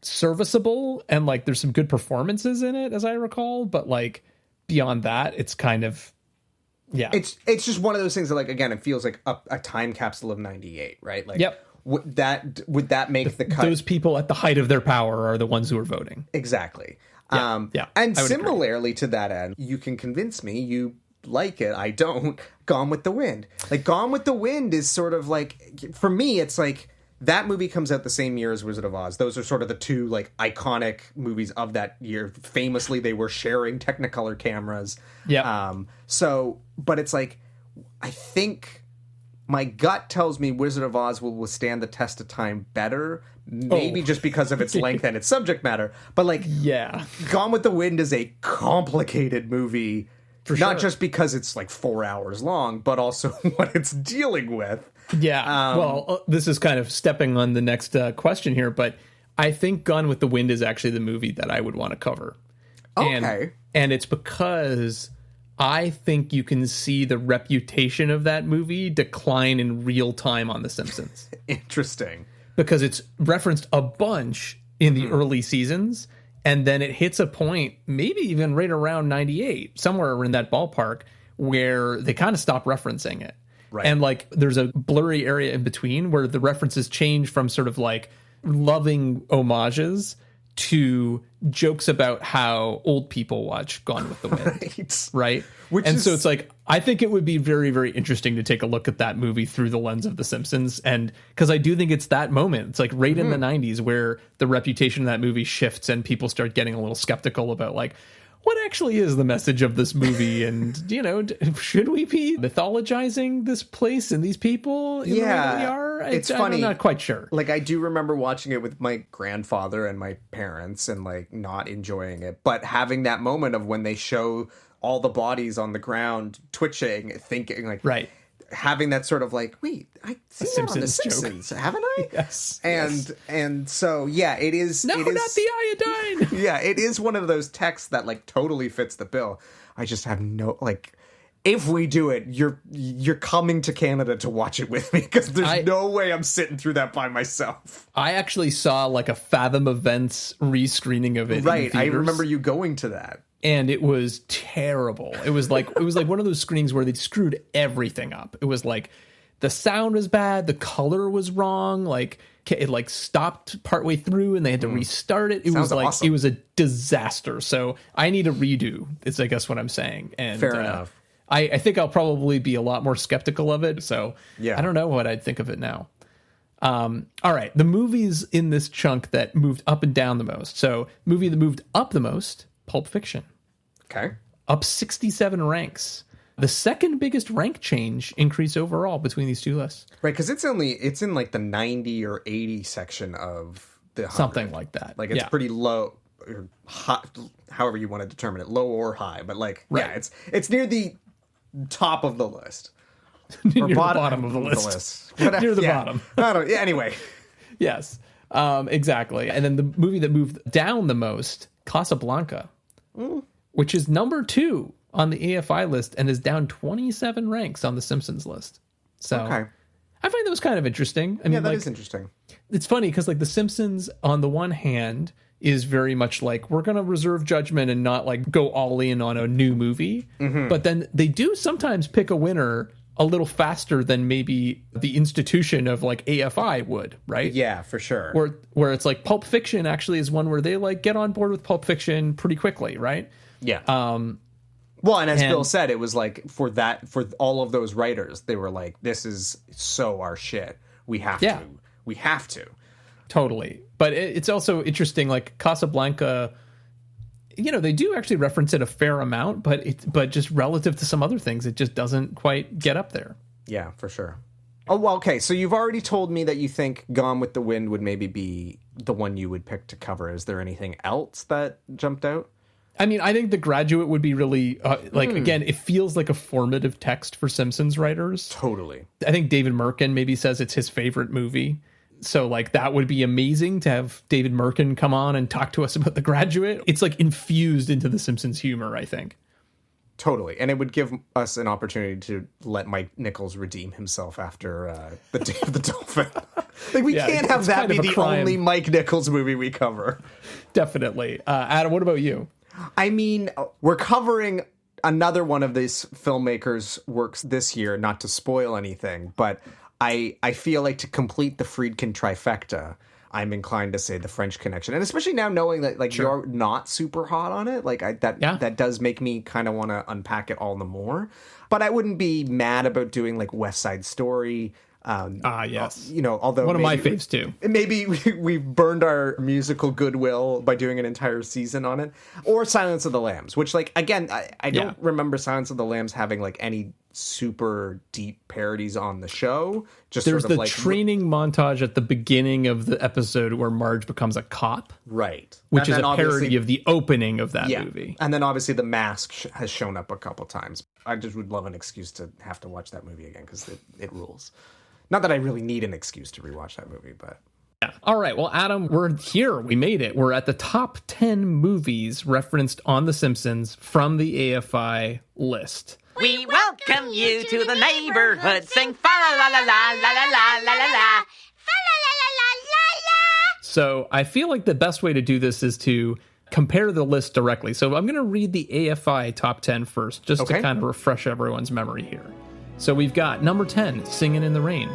serviceable, and like there's some good performances in it as I recall, but like beyond that, it's kind of it's just one of those things that, like, again, it feels like a time capsule of 98, right? Like, would that make the cut? Those people at the height of their power are the ones who are voting. Exactly. And similarly to that end, you can convince me you like it. I don't. Gone with the Wind. Like, Gone with the Wind is sort of like, for me, it's like, that movie comes out the same year as Wizard of Oz. Those are sort of the two like iconic movies of that year. Famously, they were sharing Technicolor cameras. But it's like, I think my gut tells me Wizard of Oz will withstand the test of time better. Maybe just because of its length and its subject matter. But like, Gone with the Wind is a complicated movie. Not just because it's like 4 hours long, but also what it's dealing with. Well, this is kind of stepping on the next question here, but I think Gone with the Wind is actually the movie that I would want to cover. Okay. And it's because I think you can see the reputation of that movie decline in real time on The Simpsons. Interesting. Because it's referenced a bunch in the early seasons, and then it hits a point, maybe even right around 98, somewhere in that ballpark, where they kind of stop referencing it. Right. And like there's a blurry area in between where the references change from sort of like loving homages to jokes about how old people watch Gone with the Wind. Right. So it's like, I think it would be very, very interesting to take a look at that movie through the lens of The Simpsons. And because I do think it's that moment, it's like right in the 90s where the reputation of that movie shifts and people start getting a little skeptical about like, what actually is the message of this movie? And, should we be mythologizing this place and these people? In the way that we are? It's funny. I'm not quite sure. Like, I do remember watching it with my grandfather and my parents and, like, not enjoying it. But having that moment of when they show all the bodies on the ground twitching, thinking, like... Right. Having that sort of like, wait, I've seen that on The Simpsons, haven't I? Yes. And so, yeah, it is... No, it is, not the iodine! Yeah, it is one of those texts that, like, totally fits the bill. I just have no, like... If we do it, you're coming to Canada to watch it with me, because there's no way I'm sitting through that by myself. I actually saw, like, a Fathom Events rescreening of it. Right, I remember you going to that. And it was terrible. It was like one of those screenings where they screwed everything up. It was like the sound was bad, the color was wrong, like it like stopped partway through and they had to restart it. It was like awesome. It was a disaster. So I need a redo. Is I guess what I'm saying. And fair enough. I think I'll probably be a lot more skeptical of it. So yeah. I don't know what I'd think of it now. All right, the movies in this chunk that moved up and down the most. So movie that moved up the most, Pulp Fiction. Okay. Up 67 ranks. The second biggest rank change increase overall between these two lists. Right, because it's in like the 90 or 80 section of the 100. Something like that. Like it's pretty low, or high, however you want to determine it, low or high. But like, right. Yeah, it's near the top of the list. Near the bottom of the list. Near the bottom. I don't. Yeah, anyway. Yes, exactly. And then the movie that moved down the most, Casablanca, which is number 2 on the AFI list and is down 27 ranks on the Simpsons list. So okay. I find those kind of interesting. I mean, that is interesting. It's funny because like the Simpsons, on the one hand, is very much like we're going to reserve judgment and not like go all in on a new movie. Mm-hmm. But then they do sometimes pick a winner a little faster than maybe the institution of like AFI would, right? Yeah, for sure. Where it's like Pulp Fiction actually is one where they like get on board with Pulp Fiction pretty quickly, right? Yeah. Well, and as Bill said, it was like for all of those writers, they were like, this is so our shit. We have to. We have to. Totally. But it's also interesting, like Casablanca, they do actually reference it a fair amount, but just relative to some other things, it just doesn't quite get up there. Yeah, for sure. Oh, well, okay. So you've already told me that you think Gone with the Wind would maybe be the one you would pick to cover. Is there anything else that jumped out? I mean, I think The Graduate would be really, again, it feels like a formative text for Simpsons writers. Totally. I think David Merkin maybe says it's his favorite movie. So, like, that would be amazing to have David Merkin come on and talk to us about The Graduate. It's, like, infused into the Simpsons humor, I think. Totally. And it would give us an opportunity to let Mike Nichols redeem himself after the Day of the Dolphin. Like, we can't have that be the only Mike Nichols movie we cover. Definitely. Adam, what about you? I mean, we're covering another one of these filmmakers' works this year, not to spoil anything, but I feel like to complete the Friedkin trifecta, I'm inclined to say The French Connection. And especially now knowing that like you're not super hot on it, like that does make me kind of want to unpack it all the more. But I wouldn't be mad about doing like West Side Story. Yes. Although one of my faves too. Maybe we've burned our musical goodwill by doing an entire season on it. Or Silence of the Lambs, which, like, again, I don't remember Silence of the Lambs having like any super deep parodies on the show. Just there's sort of the like training montage at the beginning of the episode where Marge becomes a cop, right? Which is a parody of the opening of that movie. And then obviously The Mask has shown up a couple times. I just would love an excuse to have to watch that movie again because it rules. Not that I really need an excuse to rewatch that movie, but... Yeah. All right. Well, Adam, we're here. We made it. We're at the top 10 movies referenced on The Simpsons from the AFI list. We welcome you to the neighborhood. Sing fa la la la la la la la la la. Fa la la la la la la. So I feel like the best way to do this is to compare the list directly. So I'm going to read the AFI top 10 first, just to kind of refresh everyone's memory here. So we've got number 10, Singin' in the Rain.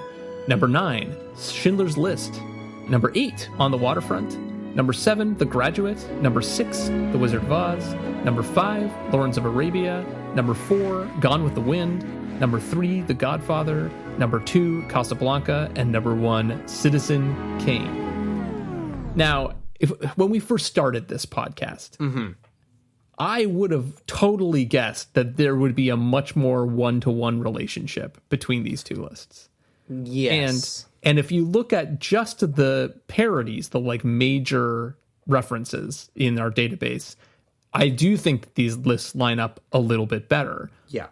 Number 9, Schindler's List. Number 8, On the Waterfront. Number 7, The Graduate. Number 6, The Wizard of Oz. Number 5, Lawrence of Arabia. Number 4, Gone with the Wind. Number 3, The Godfather. Number 2, Casablanca. And number 1, Citizen Kane. Now, when we first started this podcast, I would have totally guessed that there would be a much more one-to-one relationship between these two lists. Yes. And if you look at just the parodies, the like major references in our database, I do think these lists line up a little bit better. Yeah.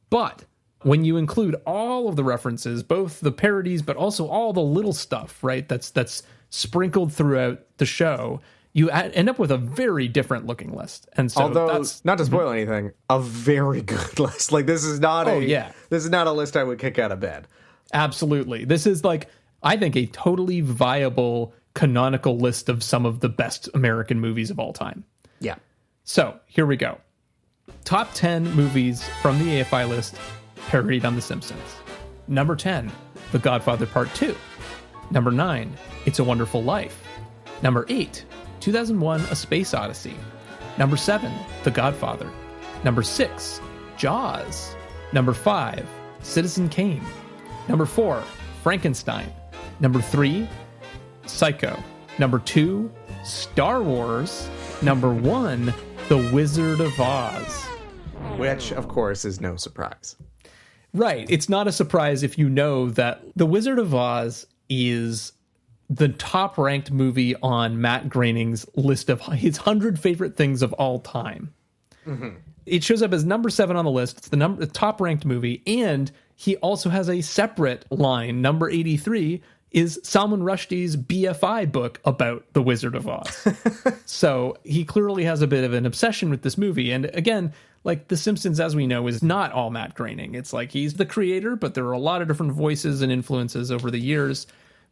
But when you include all of the references, both the parodies, but also all the little stuff, right, that's sprinkled throughout the show, you end up with a very different looking list. And so that's not to spoil anything, a very good list. Like this is not this is not a list I would kick out of bed. Absolutely. This is like, I think, a totally viable canonical list of some of the best American movies of all time. Yeah. So here we go. Top 10 movies from the AFI list parodied on The Simpsons. Number 10, The Godfather Part 2. Number 9, It's a Wonderful Life. Number 8, 2001, A Space Odyssey. Number 7, The Godfather. Number 6, Jaws. Number 5, Citizen Kane. Number 4, Frankenstein. Number 3, Psycho. Number 2, Star Wars. Number 1, The Wizard of Oz. Which, of course, is no surprise. Right. It's not a surprise if you know that The Wizard of Oz is the top-ranked movie on Matt Groening's list of his 100 favorite things of all time. Mm-hmm. It shows up as number 7 on the list. It's the top-ranked movie, and he also has a separate line. Number 83 is Salman Rushdie's BFI book about The Wizard of Oz. So he clearly has a bit of an obsession with this movie. And again, like The Simpsons, as we know, is not all Matt Groening. It's like he's the creator, but there are a lot of different voices and influences over the years.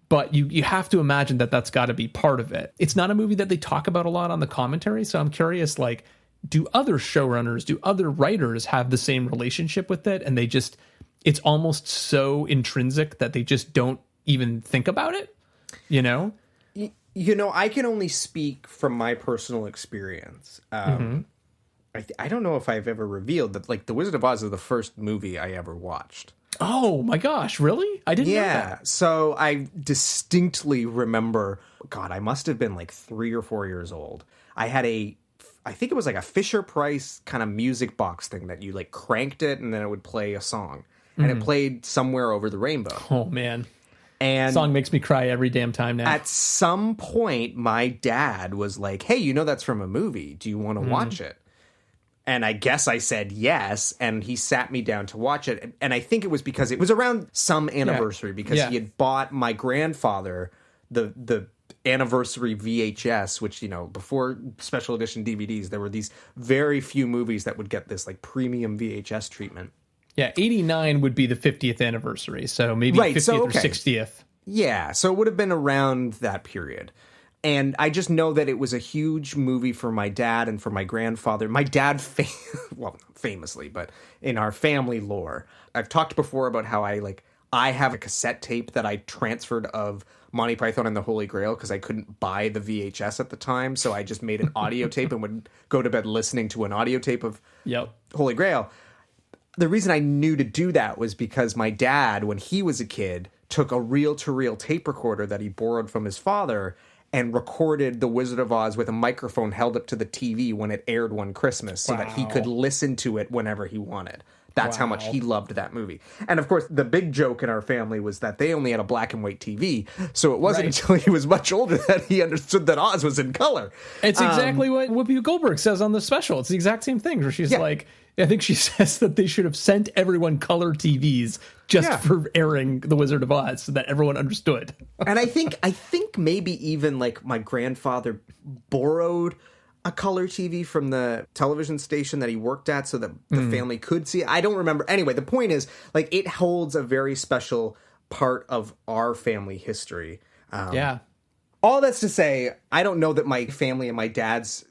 But you have to imagine that that's got to be part of it. It's not a movie that they talk about a lot on the commentary. So I'm curious, like, do other showrunners, do other writers have the same relationship with it? And it's almost so intrinsic that they just don't even think about it, you know? You know, I can only speak from my personal experience. I don't know if I've ever revealed that, like, The Wizard of Oz is the first movie I ever watched. Oh my gosh, really? I didn't know that. Yeah, so I distinctly remember, God, I must have been like 3 or 4 years old. I think it was like a Fisher-Price kind of music box thing that you like cranked it and then it would play a song. And it played Somewhere Over the Rainbow. Oh, man. And song makes me cry every damn time now. At some point, my dad was like, hey, you know that's from a movie. Do you want to watch it? And I guess I said yes, and he sat me down to watch it. And I think it was because it was around some anniversary, because he had bought my grandfather the anniversary VHS, which, you know, before special edition DVDs, there were these very few movies that would get this like premium VHS treatment. Yeah, 89 would be the 50th anniversary, so maybe 50th or 60th. Yeah, so it would have been around that period. And I just know that it was a huge movie for my dad and for my grandfather. My dad, well, not famously, but in our family lore, I've talked before about how I have a cassette tape that I transferred of Monty Python and the Holy Grail because I couldn't buy the VHS at the time. So I just made an audio tape and would go to bed listening to an audio tape of Holy Grail. The reason I knew to do that was because my dad, when he was a kid, took a reel-to-reel tape recorder that he borrowed from his father and recorded The Wizard of Oz with a microphone held up to the TV when it aired one Christmas so that he could listen to it whenever he wanted. That's how much he loved that movie. And of course, the big joke in our family was that they only had a black and white TV. So it wasn't until he was much older that he understood that Oz was in color. It's exactly what Whoopi Goldberg says on the special. It's the exact same thing where she's like, I think she says that they should have sent everyone color TVs just for airing The Wizard of Oz so that everyone understood. And I think maybe even like my grandfather borrowed a color TV from the television station that he worked at so that the family could see it. I don't remember. Anyway, the point is, like, it holds a very special part of our family history. All that's to say, I don't know that my family and my dad's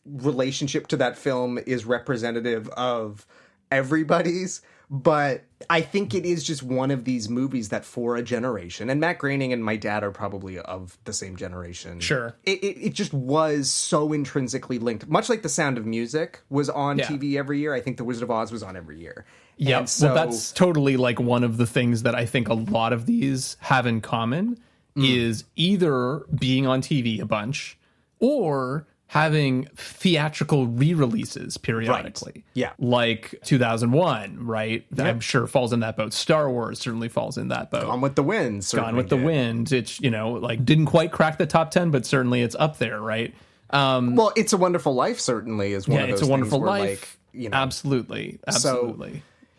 relationship to that film is representative of everybody's, but I think it is just one of these movies that for a generation, and Matt Groening and my dad are probably of the same generation. Sure. It just was so intrinsically linked. Much like The Sound of Music was on TV every year, I think The Wizard of Oz was on every year. Yeah, so, well, that's totally like one of the things that I think a lot of these have in common is either being on TV a bunch or having theatrical re-releases periodically. Right. Yeah. Like 2001, right? Yep. I'm sure falls in that boat. Star Wars certainly falls in that boat. Gone with the Wind. Gone with the Wind. It's, like didn't quite crack the top 10, but certainly it's up there, right? Well, It's a Wonderful Life certainly is one of those It's a Wonderful things where, Life. Absolutely. So,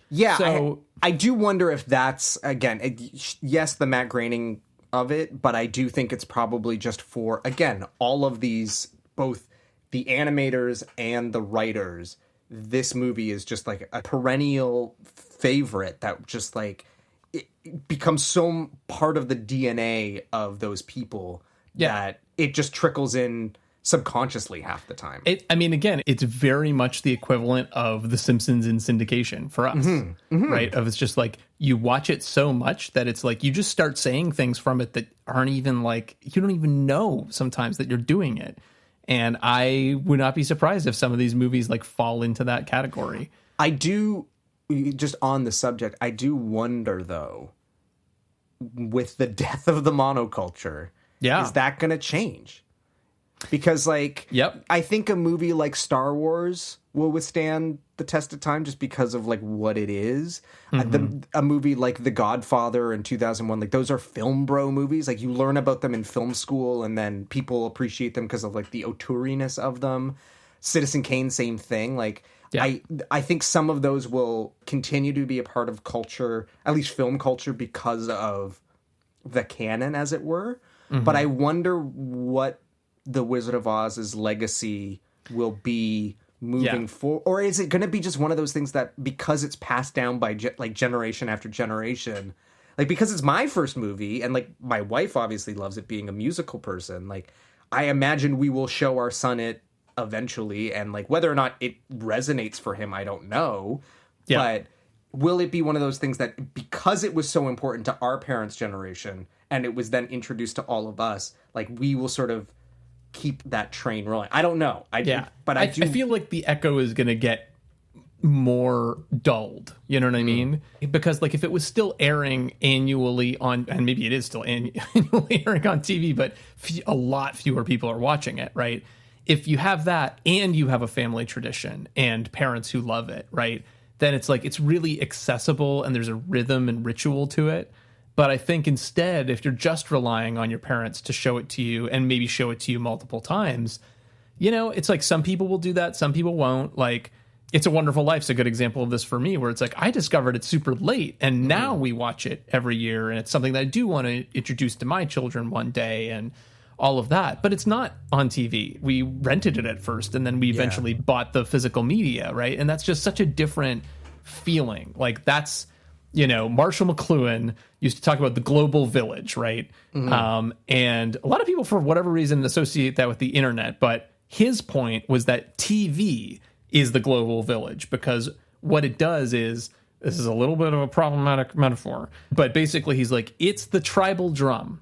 yeah, So, I do wonder if that's, again, yes, the Matt Groening of it, but I do think it's probably just for, again, all of these, both the animators and the writers, this movie is just like a perennial favorite that just like it becomes so part of the DNA of those people that it just trickles in subconsciously half the time. Again, it's very much the equivalent of The Simpsons in syndication for us, right? Of it's just like you watch it so much that it's like you just start saying things from it that aren't even like, you don't even know sometimes that you're doing it. And I would not be surprised if some of these movies like fall into that category. I do, just on the subject, I do wonder though, with the death of the monoculture, is that going to change? Because I think a movie like Star Wars will withstand the test of time just because of like what it is. A movie like The Godfather in 2001, like those are film bro movies. Like you learn about them in film school and then people appreciate them because of like the auteuriness of them. Citizen Kane, same thing. Like I think some of those will continue to be a part of culture, at least film culture, because of the canon, as it were. But I wonder what the Wizard of Oz's legacy will be moving forward, or is it going to be just one of those things that because it's passed down by generation after generation, like because it's my first movie and like my wife obviously loves it being a musical person, like I imagine we will show our son it eventually, and like whether or not it resonates for him, I don't know, but will it be one of those things that because it was so important to our parents' generation and it was then introduced to all of us, like we will sort of keep that train rolling? I don't know. But I feel like the echo is going to get more dulled. You know what I mean? Because like if it was still airing annually on, and maybe it is still annually airing on TV, but a lot fewer people are watching it, right? If you have that and you have a family tradition and parents who love it, right? Then it's like it's really accessible and there's a rhythm and ritual to it. But I think instead, if you're just relying on your parents to show it to you and maybe show it to you multiple times, it's like some people will do that, some people won't. Like It's a Wonderful Life's a good example of this for me, where it's like I discovered it super late and now we watch it every year. And it's something that I do want to introduce to my children one day and all of that. But it's not on TV. We rented it at first and then we eventually bought the physical media, right? And that's just such a different feeling. Like that's... Marshall McLuhan used to talk about the global village, right? And a lot of people, for whatever reason, associate that with the internet. But his point was that TV is the global village because what it does is, this is a little bit of a problematic metaphor, but basically he's like, it's the tribal drum,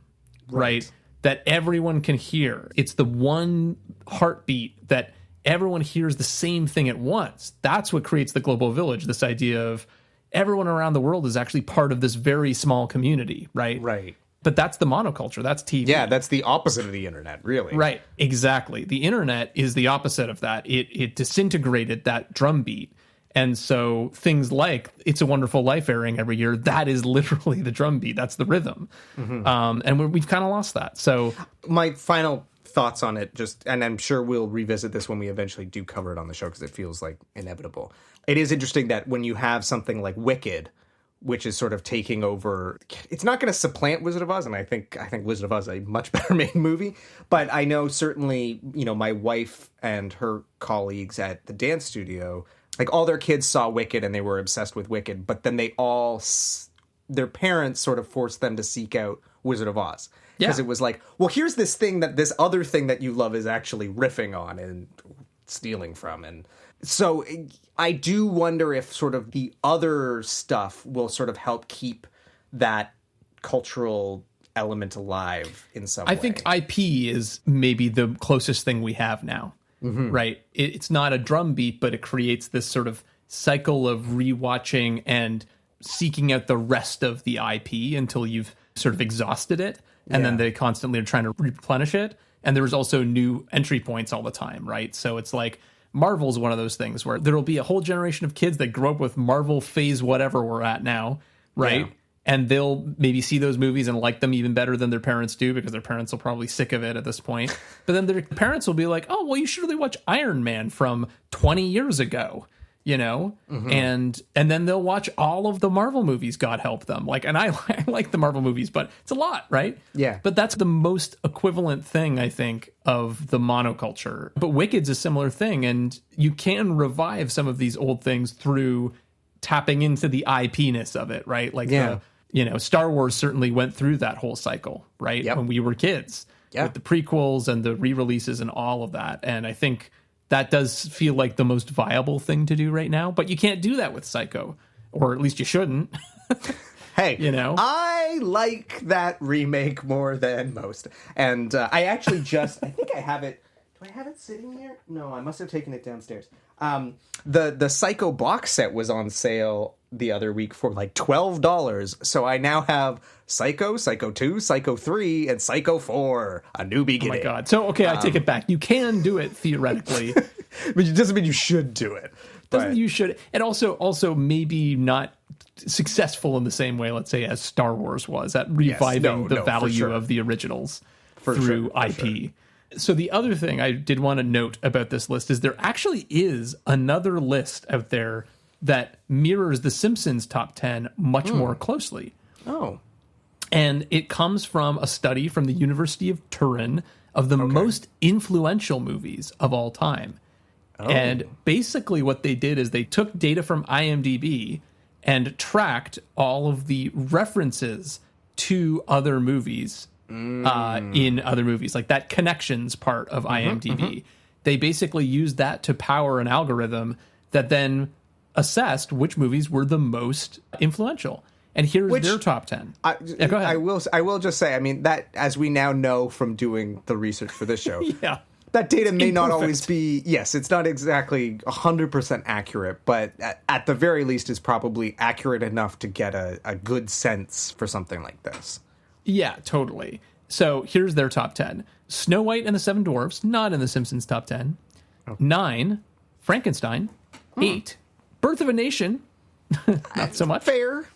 right? That everyone can hear. It's the one heartbeat that everyone hears the same thing at once. That's what creates the global village, this idea of everyone around the world is actually part of this very small community, right? Right. But that's the monoculture. That's TV. Yeah, that's the opposite of the internet, really. Right, exactly. The internet is the opposite of that. It disintegrated that drumbeat. And so things like It's a Wonderful Life airing every year, that is literally the drumbeat. That's the rhythm. And we've kind of lost that. So my final thoughts on it, and I'm sure we'll revisit this when we eventually do cover it on the show because it feels like inevitable. It is interesting that when you have something like Wicked, which is sort of taking over, it's not going to supplant Wizard of Oz, and I think Wizard of Oz is a much better made movie. But I know certainly, my wife and her colleagues at the dance studio, like all their kids saw Wicked and they were obsessed with Wicked, but then their parents sort of forced them to seek out Wizard of Oz. Because it was like, well, here's this other thing that you love is actually riffing on and stealing from. And so I do wonder if sort of the other stuff will sort of help keep that cultural element alive in some way. I think IP is maybe the closest thing we have now, right? It's not a drum beat, but it creates this sort of cycle of rewatching and seeking out the rest of the IP until you've sort of exhausted it. And then they constantly are trying to replenish it. And there's also new entry points all the time, right? So it's like Marvel's one of those things where there'll be a whole generation of kids that grow up with Marvel phase whatever we're at now, right? Yeah. And they'll maybe see those movies and like them even better than their parents do because their parents will probably sick of it at this point. But then their parents will be like, oh, well, you should really watch Iron Man from 20 years ago, you know? And then they'll watch all of the Marvel movies, God help them. Like, and I like the Marvel movies, but it's a lot, right? Yeah. But that's the most equivalent thing, I think, of the monoculture. But Wicked's a similar thing, and you can revive some of these old things through tapping into the IP-ness of it, right? Like, Star Wars certainly went through that whole cycle, right? When we were kids, with the prequels and the re-releases and all of that. And I think that does feel like the most viable thing to do right now. But you can't do that with Psycho, or at least you shouldn't. Hey, I like that remake more than most. And I actually I think I have it. Do I have it sitting here? No, I must have taken it downstairs. The Psycho box set was on sale the other week for like $12. So I now have Psycho, Psycho 2, Psycho 3, and Psycho 4, A New Beginning. Oh my God. So, okay, I take it back. You can do it theoretically. But it doesn't mean you should do it. Doesn't you should. And also maybe not successful in the same way, let's say, as Star Wars was at reviving the value of the originals through IP. So the other thing I did want to note about this list is there actually is another list out there that mirrors the Simpsons top 10 much more closely. Oh. And it comes from a study from the University of Turin of the most influential movies of all time. Oh. And basically what they did is they took data from IMDb and tracked all of the references to other movies in other movies, like that connections part of IMDb. They basically used that to power an algorithm that then assessed which movies were the most influential. And here's their top 10. Go ahead. I will just say, I mean, that, as we now know from doing the research for this show, that data may not always be, it's not exactly 100% accurate, but at the very least is probably accurate enough to get a good sense for something like this. Yeah, totally. So here's their top 10. Snow White and the Seven Dwarfs, not in the Simpsons top 10. 9, Frankenstein. 8, Birth of a Nation, not so much. Fair.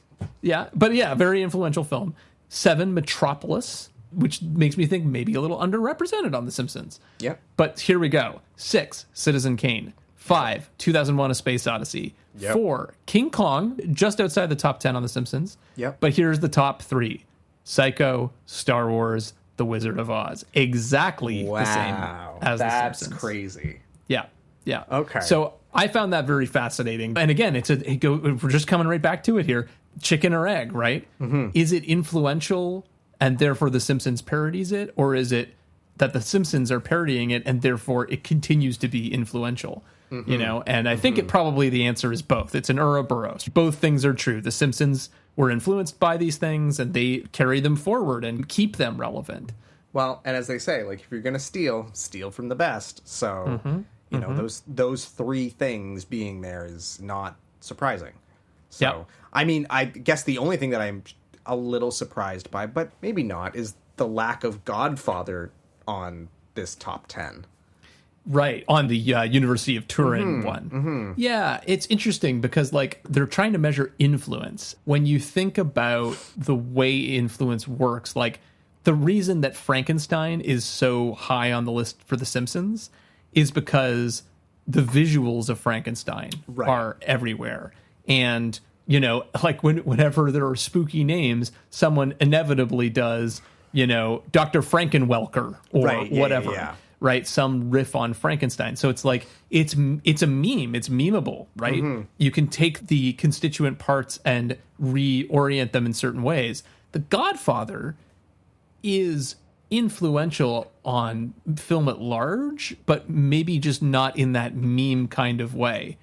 Yeah, but very influential film. 7, Metropolis, which makes me think maybe a little underrepresented on The Simpsons. Yep. But here we go. 6, Citizen Kane. 5, 2001: A Space Odyssey. Yep. 4, King Kong, just outside the top 10 on The Simpsons. Yep. But here's the top 3. Psycho, Star Wars, The Wizard of Oz. Exactly the same as The Simpsons. That's crazy. Yeah. Okay. So I found that very fascinating. And again, we're just coming right back to it here. Chicken or egg, right? Is it influential and therefore The Simpsons parodies it? Or is it that The Simpsons are parodying it and therefore it continues to be influential? And I think probably the answer is both. It's an Ouroboros. Both things are true. The Simpsons were influenced by these things and they carry them forward and keep them relevant. Well, and as they say, like, if you're going to steal from the best. So, those three things being there is not surprising. So, I mean, I guess the only thing that I'm a little surprised by, but maybe not, is the lack of Godfather on this top 10. Right, on the University of Turin one. Yeah, it's interesting because, like, they're trying to measure influence. When you think about the way influence works, like, the reason that Frankenstein is so high on the list for The Simpsons is because the visuals of Frankenstein are everywhere. And, like, whenever there are spooky names, someone inevitably does, Dr. Frankenwelker or whatever. Yeah. Right, some riff on Frankenstein. So it's like it's a meme. It's memeable, right? You can take the constituent parts and reorient them in certain ways. The Godfather is influential on film at large, but maybe just not in that meme kind of way.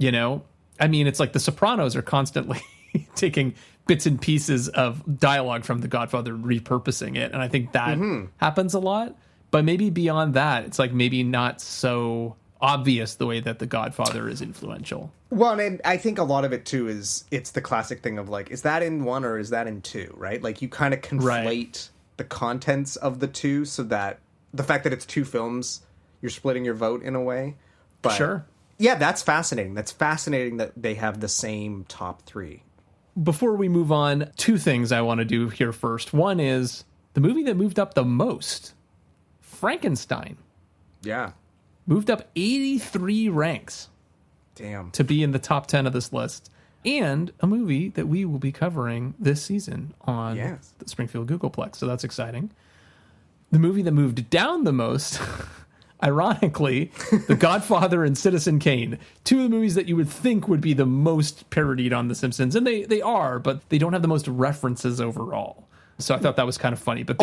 I mean, it's like The Sopranos are constantly taking bits and pieces of dialogue from The Godfather and repurposing it, and I think that happens a lot. But maybe beyond that, it's like maybe not so obvious the way that The Godfather is influential. Well, and I think a lot of it, too, is it's the classic thing of, like, is that in 1 or is that in 2, right? Like, you kind of conflate the contents of the two so that the fact that it's 2 films, you're splitting your vote in a way. But Sure. Yeah, that's fascinating. That's fascinating that they have the same top 3. Before we move on, 2 things I want to do here first. One is the movie that moved up the most, Frankenstein. Yeah. Moved up 83 ranks. Damn. To be in the top 10 of this list. And a movie that we will be covering this season on the Springfield Googleplex. So that's exciting. The movie that moved down the most, ironically, The Godfather and Citizen Kane. 2 of the movies that you would think would be the most parodied on The Simpsons. And they are, but they don't have the most references overall. So I thought that was kind of funny. But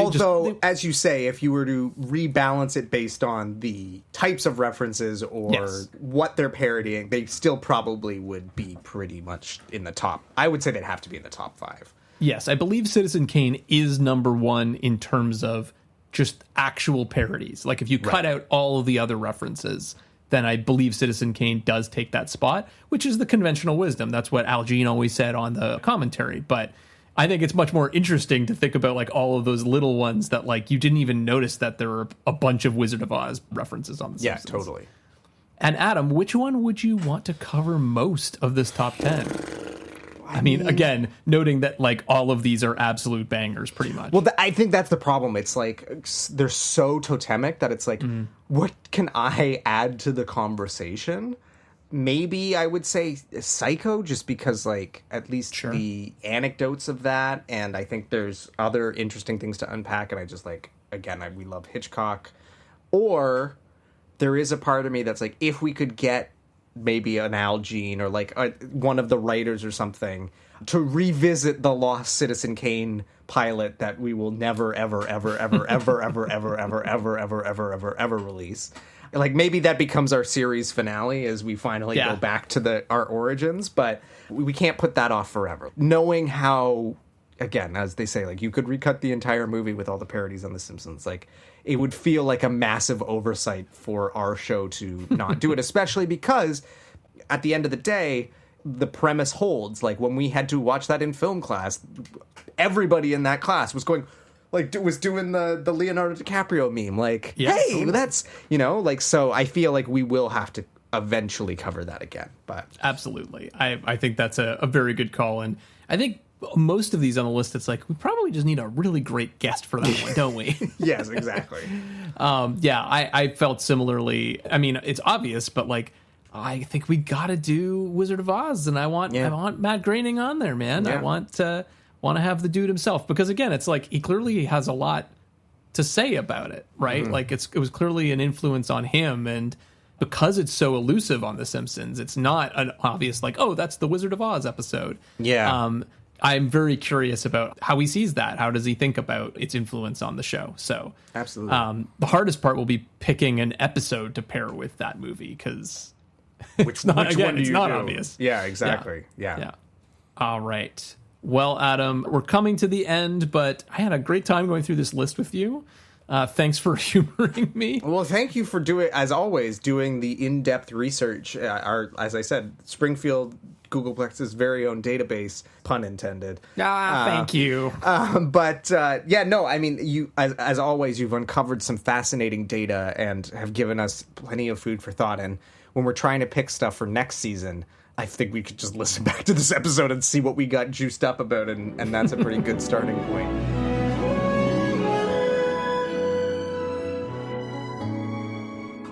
as you say, if you were to rebalance it based on the types of references or what they're parodying, they still probably would be pretty much in the top. I would say they'd have to be in the top 5. Yes, I believe Citizen Kane is number 1 in terms of just actual parodies. Like if you cut out all of the other references, then I believe Citizen Kane does take that spot, which is the conventional wisdom. That's what Al Jean always said on the commentary. But I think it's much more interesting to think about like all of those little ones that like you didn't even notice that there were a bunch of Wizard of Oz references on the Simpsons. Yeah, totally. And Adam, which one would you want to cover most of this top 10? I mean, again, noting that like all of these are absolute bangers pretty much. Well, I think that's the problem. It's like they're so totemic that it's like, what can I add to the conversation? Maybe I would say Psycho, just because like at least the anecdotes of that, and I think there's other interesting things to unpack, and I just like, again, we love Hitchcock. Or there is a part of me that's like, if we could get maybe an Al Jean or like one of the writers or something to revisit the lost Citizen Kane pilot that we will never ever ever ever ever ever ever ever ever ever ever ever ever release. Like maybe that becomes our series finale as we finally go back to our origins, but we can't put that off forever. Knowing how, again, as they say, like you could recut the entire movie with all the parodies on The Simpsons, like it would feel like a massive oversight for our show to not do it, especially because at the end of the day, the premise holds. Like when we had to watch that in film class, everybody in that class was going, like, was doing the Leonardo DiCaprio meme. Like, hey, totally. That's, like, so I feel like we will have to eventually cover that again. But absolutely. I think that's a very good call. And I think most of these on the list, it's like, we probably just need a really great guest for that one, don't we? Yes, exactly. I felt similarly. I mean, it's obvious, but like, I think we got to do Wizard of Oz, and I want Matt Groening on there, man. Yeah. I want to have the dude himself, because again, it's like he clearly has a lot to say about it, right? Mm-hmm. Like it was clearly an influence on him, and because it's so elusive on The Simpsons, it's not an obvious like, oh, that's the Wizard of Oz episode. Yeah. I'm very curious about how he sees that. How does he think about its influence on the show? So absolutely. The hardest part will be picking an episode to pair with that movie, because it's not obvious. Yeah, exactly. Yeah. All right. Well, Adam, we're coming to the end, but I had a great time going through this list with you. Thanks for humoring me. Well, thank you for doing the in-depth research. As I said, Springfield Googleplex's very own database, pun intended. Thank you. I mean, you as always, you've uncovered some fascinating data and have given us plenty of food for thought. And when we're trying to pick stuff for next season, I think we could just listen back to this episode and see what we got juiced up about, and that's a pretty good starting point.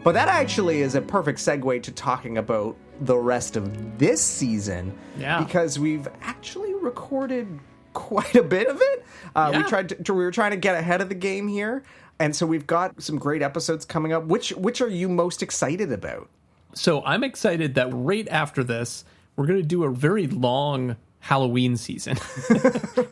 But that actually is a perfect segue to talking about the rest of this season, because we've actually recorded quite a bit of it. We were trying to get ahead of the game here, and so we've got some great episodes coming up. Which are you most excited about? So I'm excited that right after this, we're going to do a very long Halloween season.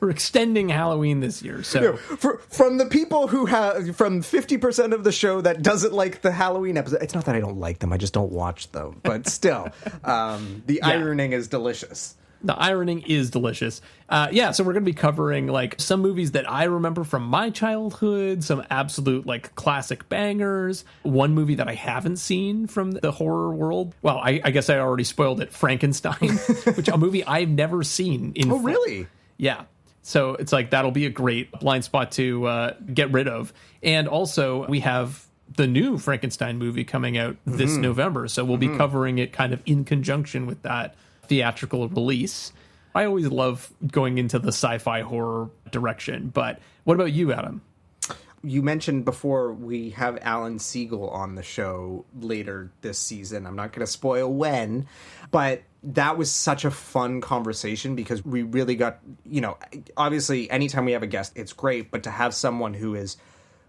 We're extending Halloween this year. So from the people from 50% of the show that doesn't like the Halloween episode, it's not that I don't like them, I just don't watch them. But still, the ironing is delicious. The ironing is delicious. So we're going to be covering like some movies that I remember from my childhood, some absolute like classic bangers. One movie that I haven't seen from the horror world. Well, I guess I already spoiled it. Frankenstein, which a movie I've never seen. Really? Yeah. So it's like that'll be a great blind spot to get rid of. And also, we have the new Frankenstein movie coming out this November. So we'll be covering it kind of in conjunction with that theatrical release. I always love going into the sci-fi horror direction. But what about you, Adam? You mentioned before we have Alan Siegel on the show later this season. I'm not going to spoil when, but that was such a fun conversation because we really got, obviously anytime we have a guest, it's great, but to have someone who is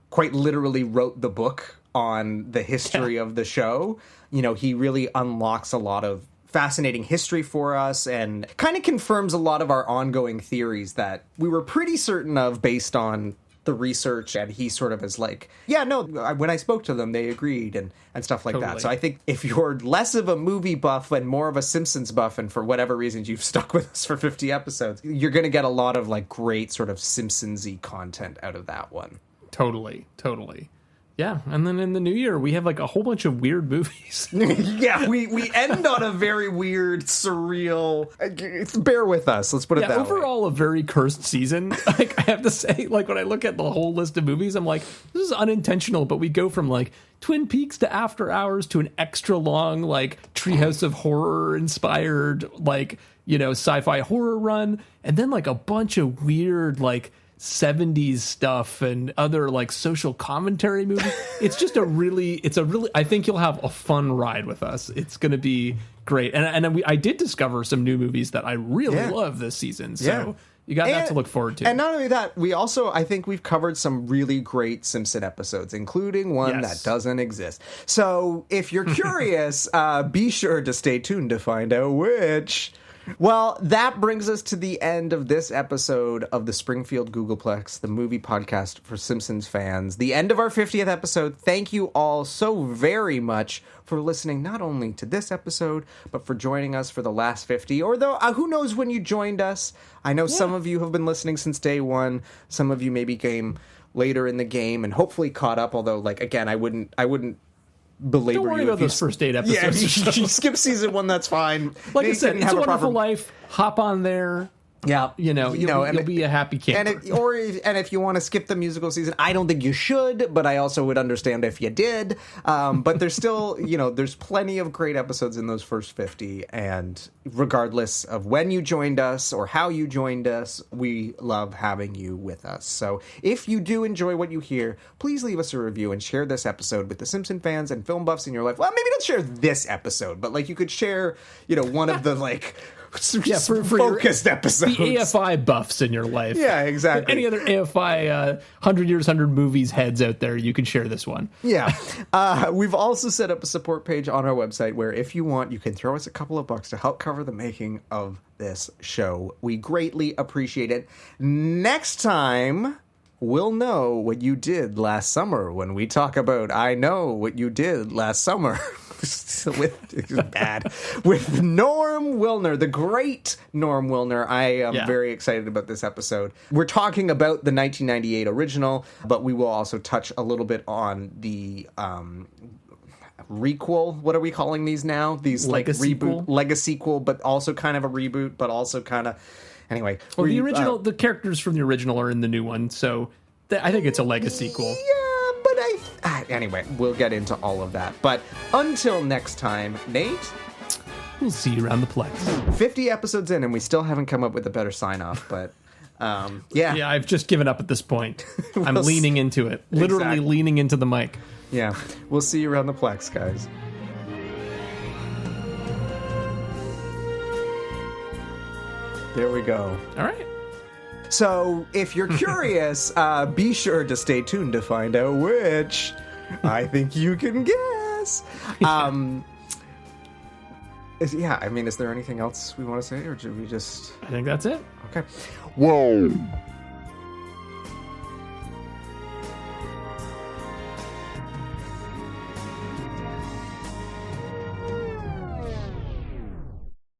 quite literally wrote the book on the history of the show, he really unlocks a lot of fascinating history for us and kind of confirms a lot of our ongoing theories that we were pretty certain of based on the research, and he sort of is like, when I spoke to them, they agreed and stuff like that. So I think if you're less of a movie buff and more of a Simpsons buff, and for whatever reasons you've stuck with us for 50 episodes, you're going to get a lot of like great sort of Simpsons-y content out of that one. Totally. Yeah, and then in the new year, we have like a whole bunch of weird movies. Yeah, we end on a very weird, surreal... Bear with us, let's put it that way. Overall, a very cursed season. Like, I have to say, like, when I look at the whole list of movies, I'm like, this is unintentional, but we go from, like, Twin Peaks to After Hours to an extra long, like, Treehouse of Horror-inspired, like, sci-fi horror run, and then, like, a bunch of weird, like... 70s stuff and other like social commentary movies. It's just I think you'll have a fun ride with us. It's going to be great. And I did discover some new movies that I really love this season. So you got that to look forward to. And not only that, I think we've covered some really great Simpson episodes, including one that doesn't exist. So if you're curious, be sure to stay tuned to find out which. Well, that brings us to the end of this episode of the Springfield Googleplex, the movie podcast for Simpsons fans. The end of our 50th episode. Thank you all so very much for listening, not only to this episode, but for joining us for the last 50. Or though, who knows when you joined us? I know some of you have been listening since day one. Some of you maybe came later in the game and hopefully caught up. Although, like, again, I wouldn't belabor Don't worry you about those first 8 episodes. Yeah, you skip season 1, that's fine. Like I said, It's a Wonderful Life. Hop on there. Yeah, you'll be a happy camper. And if you want to skip the musical season, I don't think you should, but I also would understand if you did. But there's still, there's plenty of great episodes in those first 50, and regardless of when you joined us or how you joined us, we love having you with us. So if you do enjoy what you hear, please leave us a review and share this episode with the Simpson fans and film buffs in your life. Well, maybe don't share this episode, but like you could share, one of the like. For focused episodes. The AFI buffs in your life. Yeah, exactly. Any other AFI 100 Years, 100 Movies heads out there, you can share this one. Yeah. We've also set up a support page on our website where if you want, you can throw us a couple of bucks to help cover the making of this show. We greatly appreciate it. Next time, we'll know what you did last summer when we talk about I Know What You Did Last Summer. With Norm Wilner, the great Norm Wilner. I am very excited about this episode. We're talking about the 1998 original, but we will also touch a little bit on the requel. What are we calling these now? These like reboot, legacy-quel, but also kind of a reboot, but also kind of anyway. Well, the original, the characters from the original are in the new one, so I think it's a legacy-quel. Yeah. Anyway, we'll get into all of that. But until next time, Nate, we'll see you around the plex. 50 episodes in, and we still haven't come up with a better sign-off, but yeah, I've just given up at this point. I'm leaning into it. Literally leaning into the mic. Yeah, we'll see you around the plex, guys. There we go. All right. So, if you're curious, be sure to stay tuned to find out which. I think you can guess. Is there anything else we want to say, or should we just... I think that's it. Okay. Whoa.